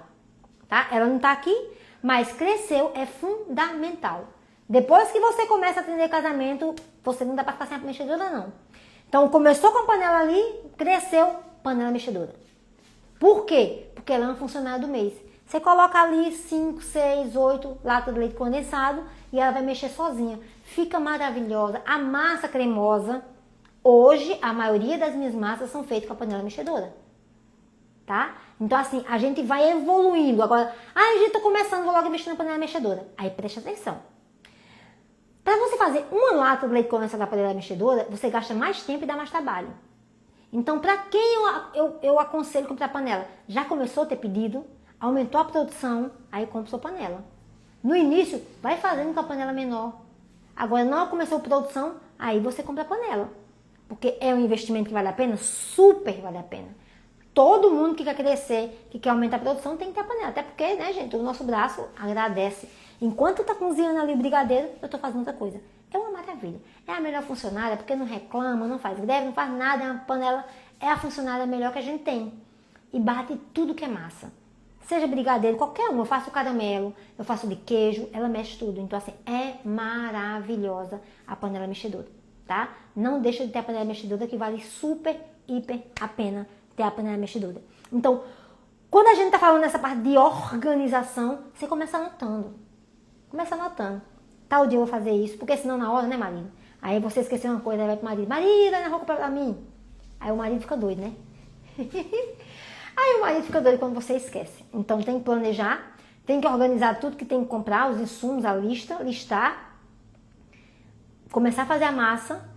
Tá? Ela não tá aqui, mas cresceu é fundamental. Depois que você começa a atender casamento, você não dá para ficar sem a mexedura, não. Então, começou com a panela ali, cresceu, panela mexedura. Por quê? Porque ela é uma funcionária do mês. Você coloca ali 5, 6, 8 latas de leite condensado e ela vai mexer sozinha. Fica maravilhosa. A massa cremosa, hoje, a maioria das minhas massas são feitas com a panela mexedora. Tá? Então, assim, a gente vai evoluindo. Agora, a gente tá começando, vou logo mexer na panela mexedora. Aí, preste atenção. Para você fazer uma lata de leite condensado na panela mexedora, você gasta mais tempo e dá mais trabalho. Então, para quem eu aconselho comprar panela? Já começou a ter pedido? Aumentou a produção, aí compra sua panela. No início, vai fazendo com a panela menor. Agora, não começou a produção, aí você compra a panela. Porque é um investimento que vale a pena? Super vale a pena. Todo mundo que quer crescer, que quer aumentar a produção, tem que ter a panela. Até porque, né, gente, o nosso braço agradece. Enquanto tá cozinhando ali o brigadeiro, eu tô fazendo outra coisa. É uma maravilha. É a melhor funcionária, porque não reclama, não faz greve, não faz nada. É uma panela, é a funcionária melhor que a gente tem. E bate tudo que é massa. Seja brigadeiro, qualquer um. Eu faço caramelo, eu faço de queijo, ela mexe tudo. Então, assim, é maravilhosa a panela mexedora, tá? Não deixa de ter a panela mexedora, que vale super, hiper a pena ter a panela mexedora. Então, quando a gente tá falando nessa parte de organização, você começa anotando. Começa anotando. Tal dia eu vou fazer isso, porque senão na hora, né, marido? Aí você esqueceu uma coisa, aí vai pro marido. Marido, vai na roupa pra mim. Aí o marido fica doido, né? Aí o marido fica doido quando você esquece. Então tem que planejar, tem que organizar tudo que tem que comprar, os insumos, a lista, listar, começar a fazer a massa.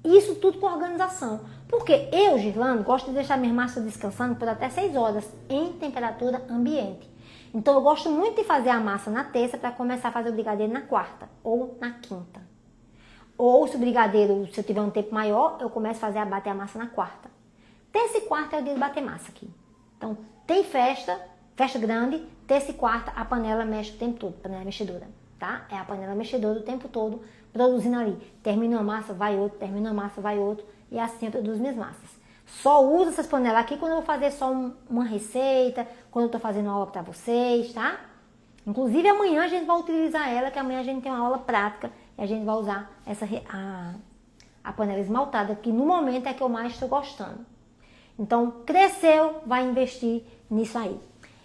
Isso tudo com organização. Porque eu, Girlando, gosto de deixar minha massa descansando por até 6 horas em temperatura ambiente. Então eu gosto muito de fazer a massa na terça para começar a fazer o brigadeiro na quarta ou na quinta. Ou se o brigadeiro, se eu tiver um tempo maior, eu começo a bater a massa na quarta. Terça e quarta é o dia de bater massa aqui. Então, tem festa grande, terça e quarta, a panela mexe o tempo todo, panela mexedora, tá? É a panela mexedora o tempo todo, produzindo ali. Termina uma massa, vai outro, termina uma massa, vai outro, e assim eu produzo minhas massas. Só uso essas panelas aqui quando eu vou fazer só uma receita, quando eu tô fazendo uma aula pra vocês, tá? Inclusive, amanhã a gente vai utilizar ela, que amanhã a gente tem uma aula prática, e a gente vai usar a panela esmaltada, que no momento é que eu mais estou gostando. Então, cresceu, vai investir nisso aí.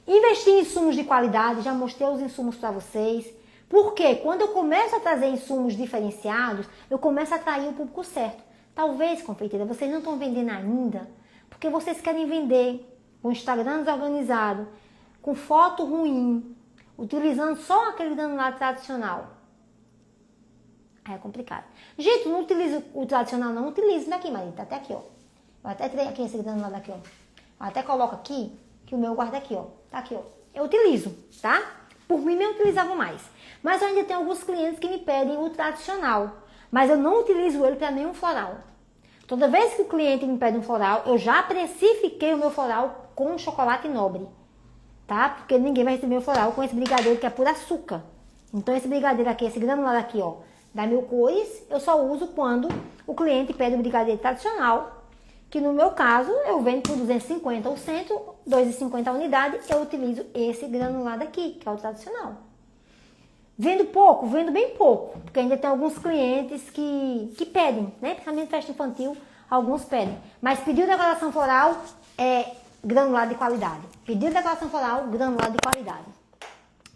Investir em insumos de qualidade, já mostrei os insumos para vocês. Porque quando eu começo a trazer insumos diferenciados, eu começo a atrair o público certo. Talvez, confeiteira, vocês não estão vendendo ainda, porque vocês querem vender com Instagram desorganizado, com foto ruim, utilizando só aquele granulado tradicional. Aí é complicado. Gente, não utilizo o tradicional, não utilizo daqui, marido, tá até aqui, ó. Eu até tirei aqui esse granulado aqui, ó. Eu até coloco aqui, que o meu guarda aqui, ó. Tá aqui, ó. Eu utilizo, tá? Por mim, eu utilizava mais. Mas eu ainda tenho alguns clientes que me pedem o tradicional. Mas eu não utilizo ele para nenhum floral. Toda vez que o cliente me pede um floral, eu já precifiquei o meu floral com chocolate nobre, tá? Porque ninguém vai receber o floral com esse brigadeiro que é por açúcar. Então esse brigadeiro aqui, esse granulado aqui, ó, da Mil Cores, eu só uso quando o cliente pede um brigadeiro tradicional, que no meu caso eu vendo por 250 o centro, 2,50 a unidade, eu utilizo esse granulado aqui, que é o tradicional. Vendo pouco, vendo bem pouco, porque ainda tem alguns clientes que pedem, né? Principalmente festa infantil, alguns pedem. Mas pediu decoração floral é granulado de qualidade. Pediu decoração floral, granulado de qualidade.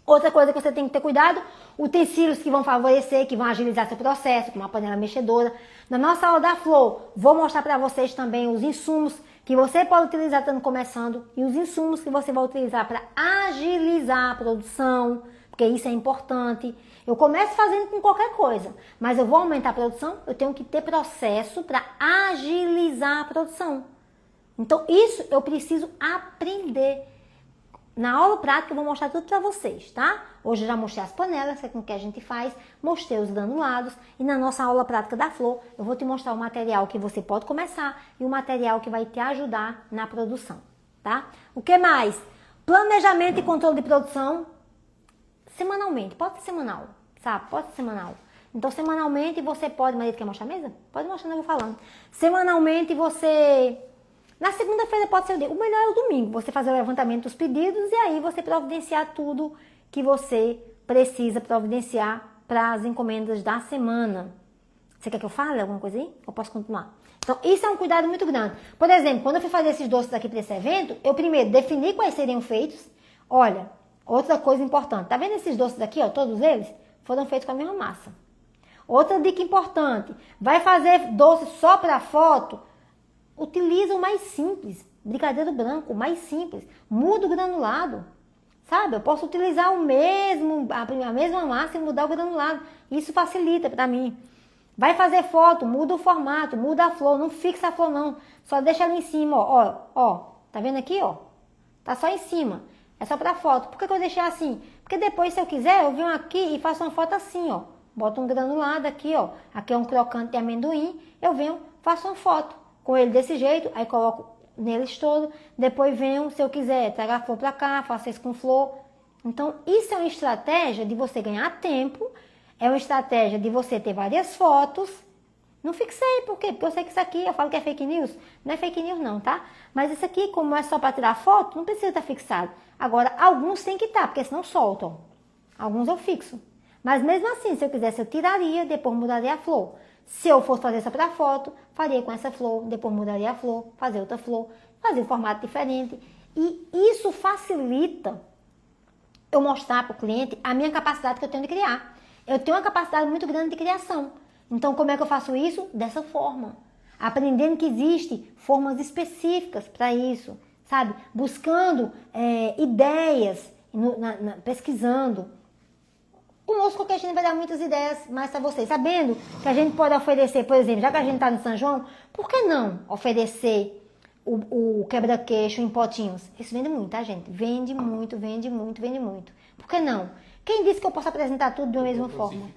Outra coisa que você tem que ter cuidado, utensílios que vão favorecer, que vão agilizar seu processo, como uma panela mexedora. Na nossa aula da Flor, vou mostrar para vocês também os insumos que você pode utilizar estando começando e os insumos que você vai utilizar para agilizar a produção, porque isso é importante. Eu começo fazendo com qualquer coisa, mas eu vou aumentar a produção, eu tenho que ter processo para agilizar a produção. Então, isso eu preciso aprender. Na aula prática eu vou mostrar tudo para vocês, tá? Hoje eu já mostrei as panelas, que é com que a gente faz, mostrei os granulados e na nossa aula prática da Flor eu vou te mostrar o material que você pode começar e o material que vai te ajudar na produção, tá? O que mais? Planejamento e controle de produção semanalmente, pode ser semanal, sabe? Pode ser semanal. Então semanalmente você pode, marido quer mostrar a mesa? Pode mostrar, eu vou falando. Semanalmente você... Na segunda-feira pode ser o dia. O melhor é o domingo. Você fazer o levantamento dos pedidos e aí você providenciar tudo que você precisa providenciar para as encomendas da semana. Você quer que eu fale alguma coisa aí? Eu posso continuar? Então, isso é um cuidado muito grande. Por exemplo, quando eu fui fazer esses doces aqui para esse evento, eu primeiro defini quais seriam feitos. Olha, outra coisa importante. Tá vendo esses doces aqui, ó? Todos eles foram feitos com a mesma massa. Outra dica importante. Vai fazer doce só para foto? Utiliza o mais simples, brigadeiro branco, o mais simples. Muda o granulado, sabe? Eu posso utilizar o mesmo, a mesma massa e mudar o granulado. Isso facilita para mim. Vai fazer foto, muda o formato, muda a flor, não fixa a flor não. Só deixa ela em cima, ó. Tá vendo aqui, ó? Tá só em cima. É só para foto. Por que eu deixei assim? Porque depois, se eu quiser, eu venho aqui e faço uma foto assim, ó. Boto um granulado aqui, ó. Aqui é um crocante de amendoim. Eu venho, faço uma foto com ele desse jeito, aí coloco neles todo, depois venho, se eu quiser, trago a flor pra cá, faço isso com flor. Então, isso é uma estratégia de você ganhar tempo, é uma estratégia de você ter várias fotos. Não fixei, por quê? Porque eu sei que isso aqui, eu falo que é fake news, não é fake news não, tá? Mas isso aqui, como é só para tirar foto, não precisa estar fixado. Agora, alguns tem que estar, porque senão soltam. Alguns eu fixo. Mas mesmo assim, se eu quisesse, eu tiraria, depois mudaria a flor. Se eu fosse fazer essa para foto, faria com essa flor, depois mudaria a flor, fazer outra flor, fazer um formato diferente. E isso facilita eu mostrar para o cliente a minha capacidade que eu tenho de criar. Eu tenho uma capacidade muito grande de criação. Então, como é que eu faço isso? Dessa forma. Aprendendo que existem formas específicas para isso, sabe? Buscando ideias, pesquisando. Conosco que a gente vai dar muitas ideias mais para vocês. Sabendo que a gente pode oferecer, por exemplo, já que a gente está no São João, por que não oferecer o quebra-queixo em potinhos? Isso vende muito, tá, gente? Vende muito, vende muito, vende muito. Por que não? Quem disse que eu posso apresentar tudo de uma mesma forma?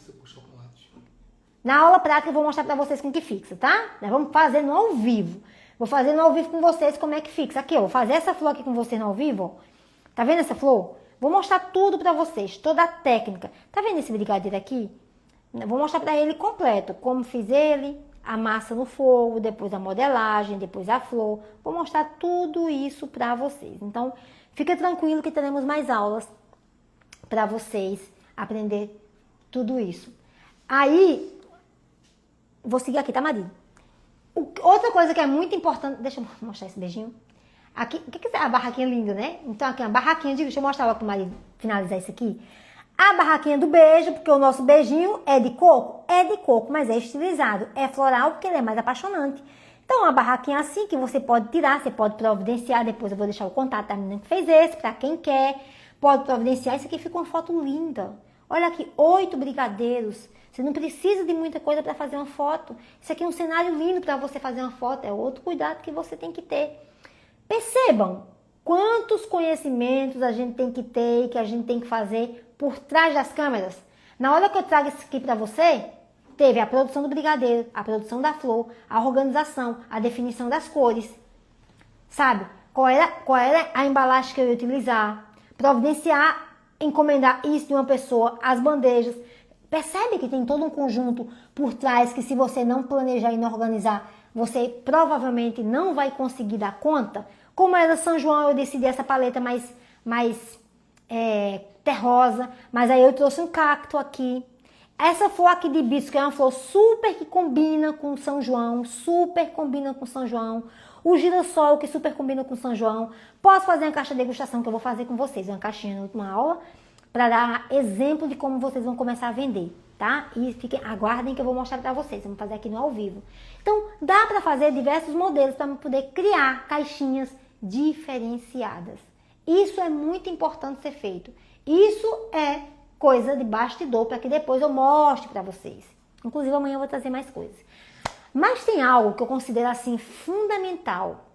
Na aula prática eu vou mostrar para vocês como que fixa, tá? Nós vamos fazer no ao vivo. Vou fazer no ao vivo com vocês como é que fixa. Aqui, ó, vou fazer essa flor aqui com vocês no ao vivo, ó. Tá vendo essa flor? Vou mostrar tudo pra vocês, toda a técnica. Tá vendo esse brigadeiro aqui? Vou mostrar pra ele completo, como fiz ele, a massa no fogo, depois a modelagem, depois a flor. Vou mostrar tudo isso pra vocês. Então, fica tranquilo que teremos mais aulas pra vocês aprender tudo isso. Aí, vou seguir aqui, tá, marido? Outra coisa que é muito importante... Deixa eu mostrar esse beijinho. Aqui, o que é a barraquinha linda, né? Então aqui é uma barraquinha de... Deixa eu mostrar para o marido finalizar isso aqui. A barraquinha do beijo, porque o nosso beijinho é de coco. É de coco, mas é estilizado. É floral, porque ele é mais apaixonante. Então, uma barraquinha assim que você pode tirar, você pode providenciar. Depois eu vou deixar o contato da menina que fez esse, para quem quer. Pode providenciar. Isso aqui fica uma foto linda. Olha aqui, 8 brigadeiros. Você não precisa de muita coisa para fazer uma foto. Isso aqui é um cenário lindo para você fazer uma foto. É outro cuidado que você tem que ter. Percebam quantos conhecimentos a gente tem que ter e que a gente tem que fazer por trás das câmeras. Na hora que eu trago isso aqui para você, Teve a produção do brigadeiro, a produção da flor, a organização, a definição das cores. Sabe? Qual era a embalagem que eu ia utilizar? Providenciar, encomendar isso de uma pessoa, as bandejas. Percebe que tem todo um conjunto por trás que se você não planejar e não organizar, você provavelmente não vai conseguir dar conta? Como era São João, eu decidi essa paleta mais terrosa, mas aí eu trouxe um cacto aqui. Essa flor aqui de hibisco, que é uma flor super que combina com São João, super combina com São João. O girassol, que super combina com São João. Posso fazer uma caixa de degustação que eu vou fazer com vocês, uma caixinha na última aula, para dar exemplo de como vocês vão começar a vender, tá? E aguardem que eu vou mostrar para vocês, vamos fazer aqui no ao vivo. Então, dá para fazer diversos modelos para poder criar caixinhas diferenciadas. Isso é muito importante ser feito. Isso é coisa de bastidor para que depois eu mostre para vocês. Inclusive, amanhã eu vou trazer mais coisas. Mas tem algo que eu considero assim fundamental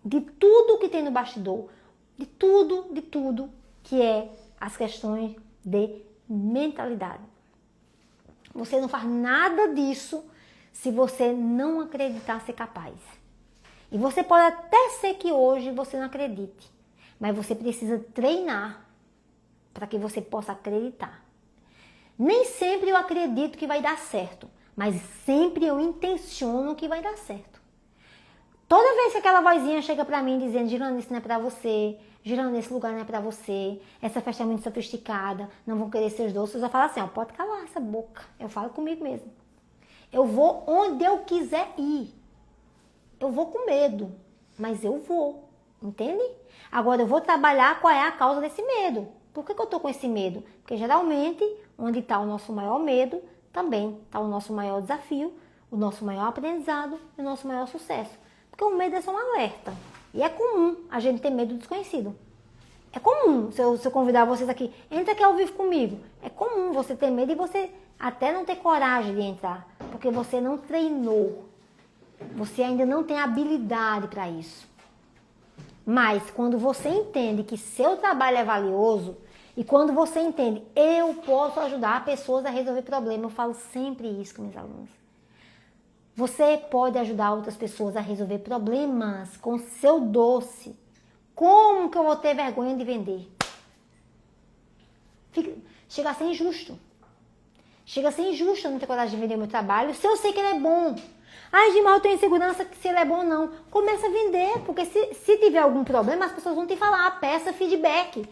de tudo que tem no bastidor, de tudo que é as questões de mentalidade. Você não faz nada disso se você não acreditar ser capaz. E você pode até ser que hoje você não acredite, mas você precisa treinar para que você possa acreditar. Nem sempre eu acredito que vai dar certo, mas sempre eu intenciono que vai dar certo. Toda vez que aquela vozinha chega pra mim dizendo, Girana, isso não é pra você, Girana, esse lugar não é pra você, essa festa é muito sofisticada, não vão querer seus doces, eu falo assim, ó, pode calar essa boca. Eu falo comigo mesmo. Eu vou onde eu quiser ir. Eu vou com medo, mas eu vou, entende? Agora eu vou trabalhar qual é a causa desse medo. Por que eu tô com esse medo? Porque geralmente, onde está o nosso maior medo, também está o nosso maior desafio, o nosso maior aprendizado e o nosso maior sucesso. Porque o medo é só um alerta. E é comum a gente ter medo do desconhecido. É comum, se eu convidar vocês aqui, entra aqui ao vivo comigo. É comum você ter medo e você até não ter coragem de entrar. Porque você não treinou. Você ainda não tem habilidade para isso. Mas quando você entende que seu trabalho é valioso, e quando você entende, eu posso ajudar pessoas a resolver problemas, eu falo sempre isso com meus alunos. Você pode ajudar outras pessoas a resolver problemas com seu doce. Como que eu vou ter vergonha de vender? Chega a ser injusto. Chega a ser injusto eu não ter coragem de vender o meu trabalho se eu sei que ele é bom. Ai, Gilmar, eu tenho insegurança que se ele é bom ou não. Começa a vender, porque se tiver algum problema, as pessoas vão te falar, peça feedback.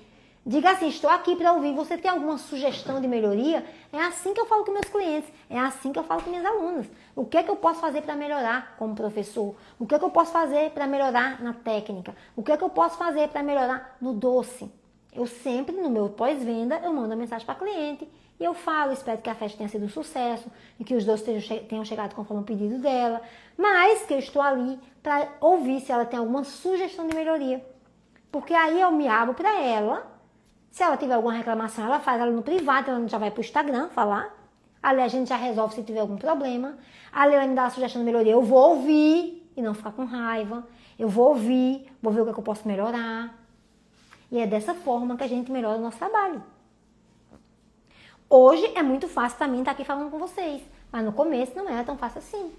Diga assim, estou aqui para ouvir, você tem alguma sugestão de melhoria? É assim que eu falo com meus clientes, é assim que eu falo com minhas alunas. O que é que eu posso fazer para melhorar como professor? O que é que eu posso fazer para melhorar na técnica? O que é que eu posso fazer para melhorar no doce? Eu sempre, no meu pós-venda, eu mando a mensagem para a cliente e eu falo, espero que a festa tenha sido um sucesso e que os doces tenham chegado conforme o pedido dela, mas que eu estou ali para ouvir se ela tem alguma sugestão de melhoria. Porque aí eu me abro para ela. Se ela tiver alguma reclamação, ela faz ela no privado, ela já vai pro Instagram falar. Ali a gente já resolve se tiver algum problema. Ali ela me dá a sugestão de melhoria. Eu vou ouvir e não ficar com raiva. Eu vou ouvir, vou ver o que eu posso melhorar. E é dessa forma que a gente melhora o nosso trabalho. Hoje é muito fácil para mim estar aqui falando com vocês. Mas no começo não era tão fácil assim.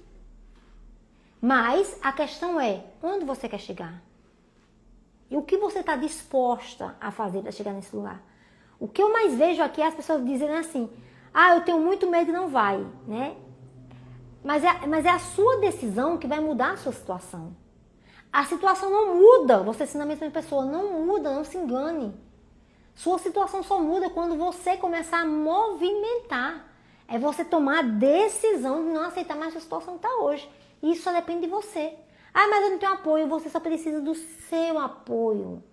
Mas a questão é, onde você quer chegar? E o que você está disposta a fazer para chegar nesse lugar? O que eu mais vejo aqui é as pessoas dizendo assim, eu tenho muito medo e não vai, né? Mas é a sua decisão que vai mudar a sua situação. A situação não muda, você sendo a mesma pessoa, não muda, não se engane. Sua situação só muda quando você começar a movimentar. É você tomar a decisão de não aceitar mais a situação que está hoje. E isso só depende de você. Mas eu não tenho apoio, você só precisa do seu apoio.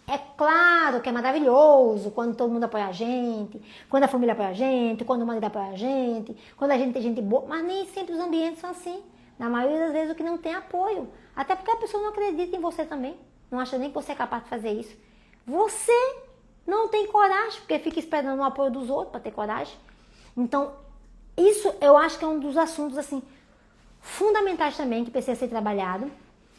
É claro que é maravilhoso quando todo mundo apoia a gente, quando a família apoia a gente, quando o marido apoia a gente, quando a gente tem gente boa, mas nem sempre os ambientes são assim. Na maioria das vezes o que não tem apoio. Até porque a pessoa não acredita em você também, não acha nem que você é capaz de fazer isso. Você não tem coragem, porque fica esperando o apoio dos outros para ter coragem. Então, isso eu acho que é um dos assuntos assim fundamentais também que precisa ser trabalhado,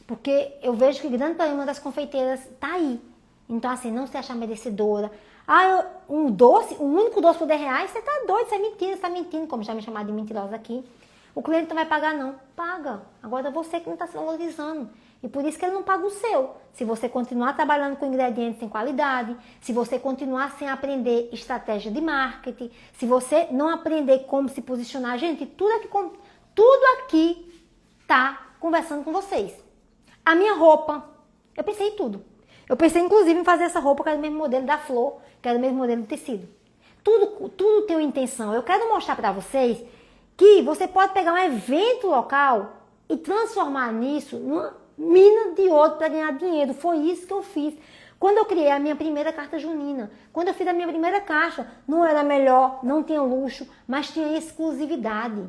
porque eu vejo que o grande problema das confeiteiras está aí. Então, assim, não se achar merecedora, Ah, um doce, um único doce por R$10, você tá doido, você tá mentindo, como já me chamaram de mentirosa aqui. O cliente não vai pagar não, paga. Agora você que não está se valorizando. E por isso que ele não paga o seu. Se você continuar trabalhando com ingredientes sem qualidade, se você continuar sem aprender estratégia de marketing, se você não aprender como se posicionar, gente, tudo aqui tá conversando com vocês. A minha roupa, eu pensei em tudo. Eu pensei inclusive em fazer essa roupa que era o mesmo modelo da flor, que era o mesmo modelo do tecido. Tudo tem uma intenção. Eu quero mostrar para vocês que você pode pegar um evento local e transformar nisso numa mina de ouro para ganhar dinheiro. Foi isso que eu fiz. Quando eu criei a minha primeira carta junina, quando eu fiz a minha primeira caixa, não era melhor, não tinha luxo, mas tinha exclusividade.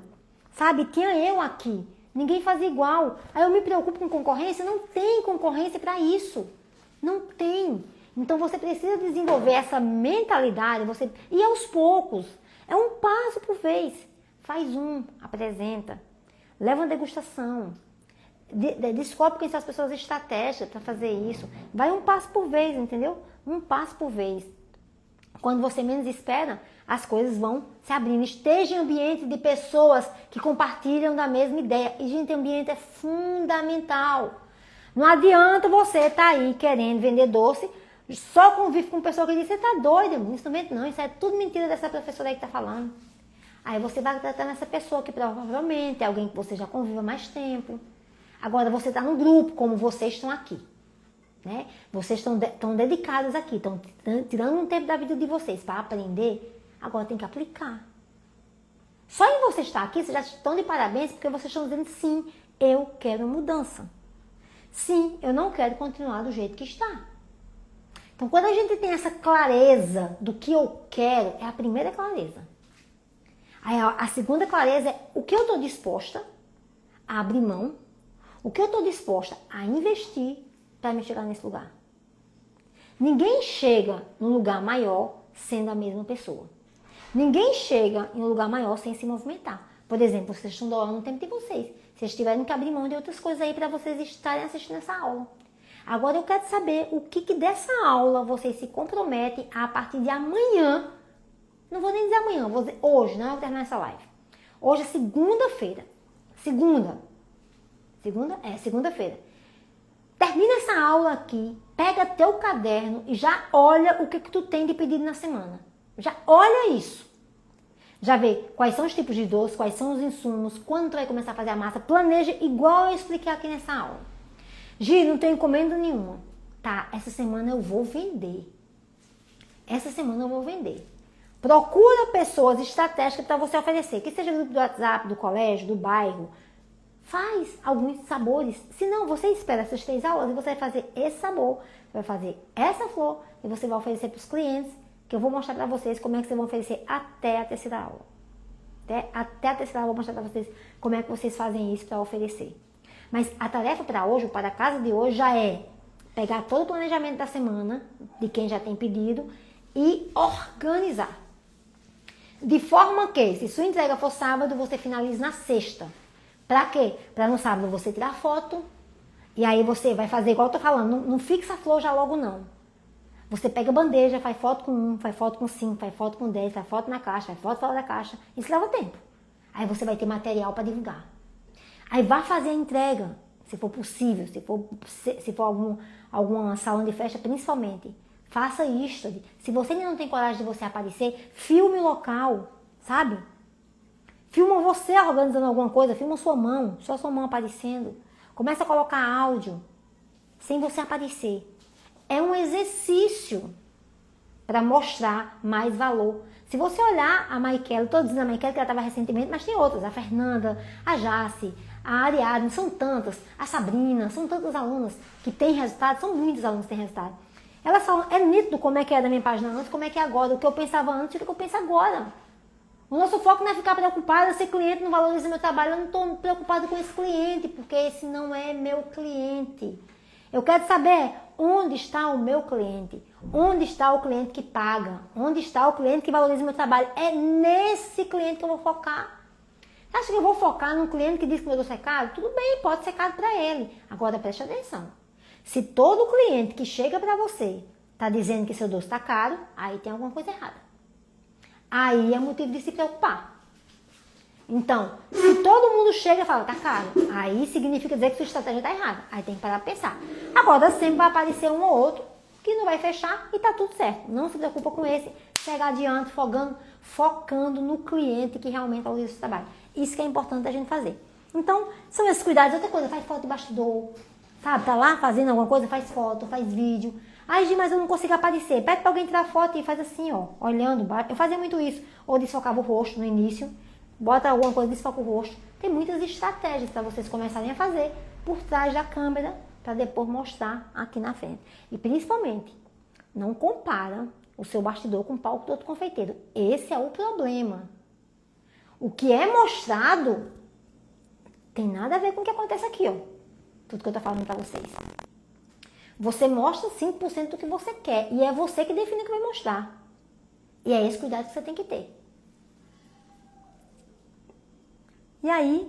Sabe? Tinha eu aqui. Ninguém fazia igual. Aí eu me preocupo com concorrência? Não tem concorrência para isso. Não tem. Então você precisa desenvolver essa mentalidade, e aos poucos. É um passo por vez. Faz apresenta, leva uma degustação, descobre quem são as pessoas estratégicas para fazer isso. Vai um passo por vez, entendeu? Um passo por vez. Quando você menos espera, as coisas vão se abrindo. Esteja em ambiente de pessoas que compartilham da mesma ideia. E, gente, ambiente é fundamental. Não adianta você estar aí querendo vender doce, só convive com pessoa que diz, você está doida, isso não vende não, isso é tudo mentira dessa professora aí que está falando. Aí você vai tratando essa pessoa que provavelmente é alguém que você já convive há mais tempo. Agora você está no grupo, como vocês estão aqui. Né? Vocês estão dedicados aqui, estão tirando um tempo da vida de vocês para aprender. Agora tem que aplicar. Só em você estar aqui, vocês já estão de parabéns, porque vocês estão dizendo sim, eu quero mudança. Sim, eu não quero continuar do jeito que está. Então quando a gente tem essa clareza do que eu quero, é a primeira clareza. Aí a segunda clareza é o que eu estou disposta a abrir mão, o que eu estou disposta a investir para me chegar nesse lugar. Ninguém chega num lugar maior sendo a mesma pessoa. Ninguém chega em um lugar maior sem se movimentar. Por exemplo, vocês estão doando no tempo de vocês. Vocês tiverem que abrir mão de outras coisas aí para vocês estarem assistindo essa aula. Agora eu quero saber o que dessa aula vocês se comprometem a partir de amanhã. Não vou nem dizer amanhã, vou dizer hoje, não é? Eu vou terminar essa live. Hoje é segunda-feira. Segunda-feira. Termina essa aula aqui, pega teu caderno e já olha o que tu tem de pedido na semana. Já olha isso. Já vê quais são os tipos de doce, quais são os insumos, quando tu vai começar a fazer a massa. Planeja igual eu expliquei aqui nessa aula. Gi, não tenho encomenda nenhuma. Tá, essa semana eu vou vender. Procura pessoas estratégicas para você oferecer. Que seja grupo do WhatsApp, do colégio, do bairro. Faz alguns sabores. Se não, você espera essas 3 aulas e você vai fazer esse sabor. Você vai fazer essa flor e você vai oferecer para os clientes. Que eu vou mostrar para vocês como é que vocês vão oferecer até a terceira aula. Até a terceira aula eu vou mostrar para vocês como é que vocês fazem isso para oferecer. Mas a tarefa para hoje, para a casa de hoje, já é pegar todo o planejamento da semana, de quem já tem pedido, e organizar. De forma que, se sua entrega for sábado, você finalize na sexta. Para quê? Para no sábado você tirar foto, e aí você vai fazer igual eu tô falando, não fixa a flor já logo não. Você pega a bandeja, faz foto com 1, faz foto com 5, faz foto com 10, faz foto na caixa, faz foto fora da caixa. Isso leva tempo. Aí você vai ter material para divulgar. Aí vai fazer a entrega, se for possível, se for algum salão de festa, principalmente. Faça isto. Se você ainda não tem coragem de você aparecer, filme o local, sabe? Filma você organizando alguma coisa, filma sua mão, só sua mão aparecendo. Começa a colocar áudio, sem você aparecer. É um exercício para mostrar mais valor. Se você olhar a Maikele, estou dizendo a Maikele que ela estava recentemente, mas tem outras, a Fernanda, a Jace, a Ariadne, são tantas, a Sabrina, são tantas alunas que têm resultado, são muitos alunos que têm resultado. Elas falam, é nítido como é que é da minha página antes, como é que é agora, o que eu pensava antes e o que eu penso agora. O nosso foco não é ficar preocupado se o cliente não valoriza meu trabalho, eu não estou preocupado com esse cliente, porque esse não é meu cliente. Eu quero saber onde está o meu cliente, onde está o cliente que paga, onde está o cliente que valoriza meu trabalho. É nesse cliente que eu vou focar. Você acha que eu vou focar num cliente que diz que meu doce é caro? Tudo bem, pode ser caro para ele. Agora preste atenção. Se todo cliente que chega para você tá dizendo que seu doce tá caro, aí tem alguma coisa errada. Aí é motivo de se preocupar. Então, se todo mundo chega e fala, tá caro, aí significa dizer que sua estratégia tá errada. Aí tem que parar pra pensar. Agora, sempre vai aparecer um ou outro que não vai fechar e tá tudo certo. Não se preocupa com esse. Segue adiante, focando no cliente que realmente valoriza o seu trabalho. Isso que é importante a gente fazer. Então, são esses cuidados. Outra coisa, faz foto de bastidor, sabe? Tá lá fazendo alguma coisa, faz foto, faz vídeo. Ai, Gi, mas eu não consigo aparecer. Pede pra alguém tirar foto e faz assim, ó, olhando. Eu fazia muito isso. Ou desfocava o rosto no início. Bota alguma coisa, desfoca o rosto. Tem muitas estratégias para vocês começarem a fazer por trás da câmera para depois mostrar aqui na frente. E principalmente, não compara o seu bastidor com o palco do outro confeiteiro. Esse é o problema. O que é mostrado tem nada a ver com o que acontece aqui, ó. Tudo que eu tô falando para vocês. Você mostra 5% do que você quer e é você que define o que vai mostrar. E é esse cuidado que você tem que ter. E aí,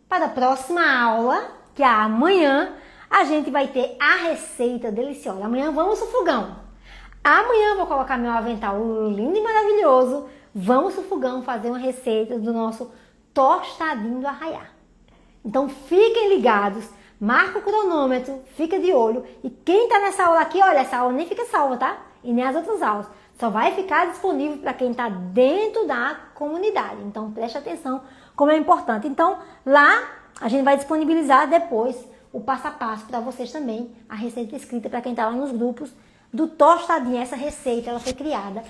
para a próxima aula, que é amanhã, a gente vai ter a receita deliciosa. Amanhã vamos pro fogão. Amanhã eu vou colocar meu avental lindo e maravilhoso. Vamos pro fogão fazer uma receita do nosso tostadinho do arraiá. Então fiquem ligados, marca o cronômetro, fica de olho. E quem tá nessa aula aqui, olha, essa aula nem fica salva, tá? E nem as outras aulas. Só vai ficar disponível para quem está dentro da comunidade. Então, preste atenção como é importante. Então, lá a gente vai disponibilizar depois o passo a passo para vocês também. A receita escrita para quem está lá nos grupos do Tostadinho. Essa receita ela foi criada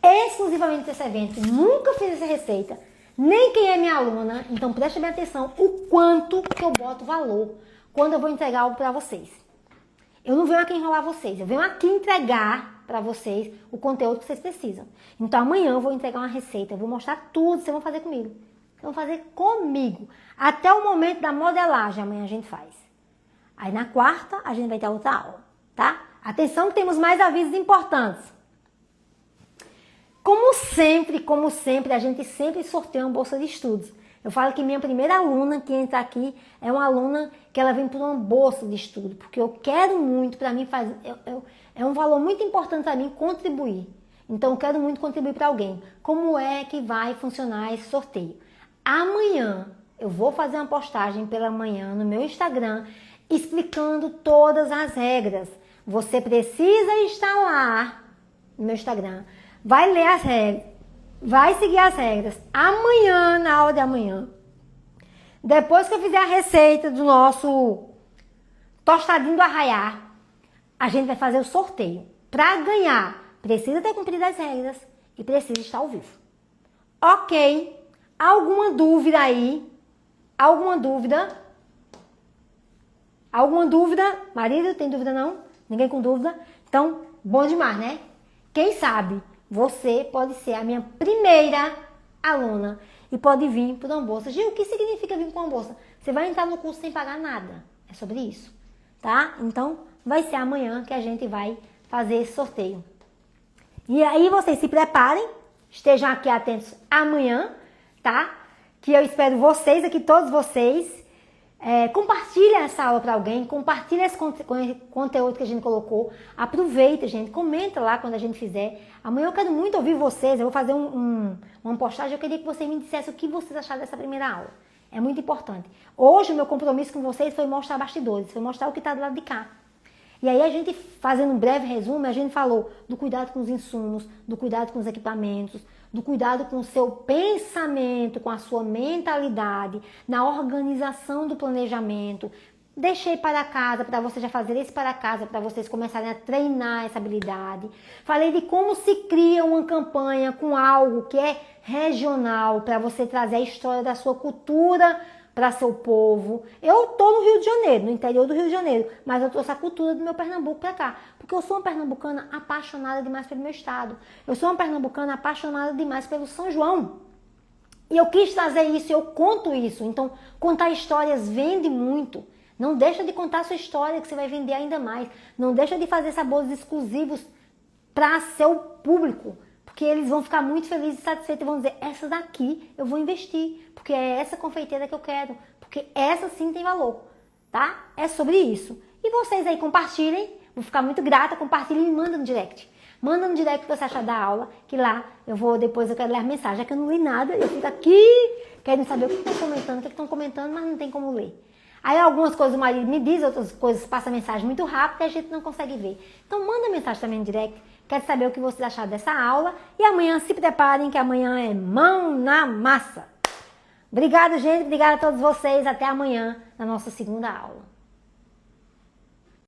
exclusivamente para esse evento. Nunca fiz essa receita. Nem quem é minha aluna. Então, preste bem atenção o quanto que eu boto valor quando eu vou entregar algo para vocês. Eu não venho aqui enrolar vocês. Eu venho aqui entregar para vocês o conteúdo que vocês precisam. Então amanhã eu vou entregar uma receita, eu vou mostrar tudo que vocês vão fazer comigo. Vão fazer comigo. Até o momento da modelagem amanhã a gente faz. Aí na quarta a gente vai ter outra aula, tá? Atenção que temos mais avisos importantes. Como sempre, a gente sempre sorteia uma bolsa de estudos. Eu falo que minha primeira aluna que entra aqui é uma aluna que ela vem por uma bolsa de estudo, porque eu quero muito, para mim é um valor muito importante para mim contribuir. Então eu quero muito contribuir para alguém. Como é que vai funcionar esse sorteio? Amanhã eu vou fazer uma postagem pela manhã no meu Instagram explicando todas as regras. Você precisa estar lá no meu Instagram, vai ler as regras, vai seguir as regras. Amanhã, na aula de amanhã, depois que eu fizer a receita do nosso tostadinho do arraiá, a gente vai fazer o sorteio. Para ganhar, precisa ter cumprido as regras e precisa estar ao vivo. Ok? Alguma dúvida aí? Alguma dúvida? Alguma dúvida? Marido, tem dúvida não? Ninguém com dúvida? Então, bom demais, né? Quem sabe você pode ser a minha primeira aluna e pode vir por uma bolsa. Gil, o que significa vir com uma bolsa? Você vai entrar no curso sem pagar nada. É sobre isso, tá? Então, vai ser amanhã que a gente vai fazer esse sorteio. E aí vocês se preparem, estejam aqui atentos amanhã, tá? Que eu espero vocês aqui, todos vocês. Compartilha essa aula para alguém, compartilha esse conteúdo que a gente colocou, aproveita, gente, comenta lá quando a gente fizer. Amanhã eu quero muito ouvir vocês, eu vou fazer uma postagem, eu queria que vocês me dissessem o que vocês acharam dessa primeira aula. É muito importante. Hoje o meu compromisso com vocês foi mostrar bastidores, foi mostrar o que está do lado de cá. E aí a gente, fazendo um breve resumo, a gente falou do cuidado com os insumos, do cuidado com os equipamentos, do cuidado com o seu pensamento, com a sua mentalidade, na organização do planejamento. Deixei para casa, para você já fazer esse para casa, para vocês começarem a treinar essa habilidade. Falei de como se cria uma campanha com algo que é regional, para você trazer a história da sua cultura para seu povo. Eu tô no Rio de Janeiro, no interior do Rio de Janeiro, mas eu trouxe a cultura do meu Pernambuco para cá, porque eu sou uma pernambucana apaixonada demais pelo meu estado. Eu sou uma pernambucana apaixonada demais pelo São João. E eu quis trazer isso, eu conto isso. Então, contar histórias vende muito. Não deixa de contar a sua história, que você vai vender ainda mais. Não deixa de fazer sabores exclusivos para seu público, porque eles vão ficar muito felizes e satisfeitos e vão dizer, essa daqui eu vou investir, porque é essa confeiteira que eu quero, porque essa sim tem valor, tá? É sobre isso. E vocês aí compartilhem Vou ficar muito grata, compartilha e me manda no direct. Manda no direct o que você achar da aula, que lá depois eu quero ler a mensagem. Já que eu não li nada, eu fico aqui querendo saber o que estão comentando, o que estão comentando, mas não tem como ler. Aí algumas coisas o marido me diz, outras coisas passa a mensagem muito rápido e a gente não consegue ver. Então manda mensagem também no direct, quero saber o que vocês acharam dessa aula. E amanhã se preparem que amanhã é mão na massa. Obrigada, gente, obrigada a todos vocês, até amanhã na nossa segunda aula.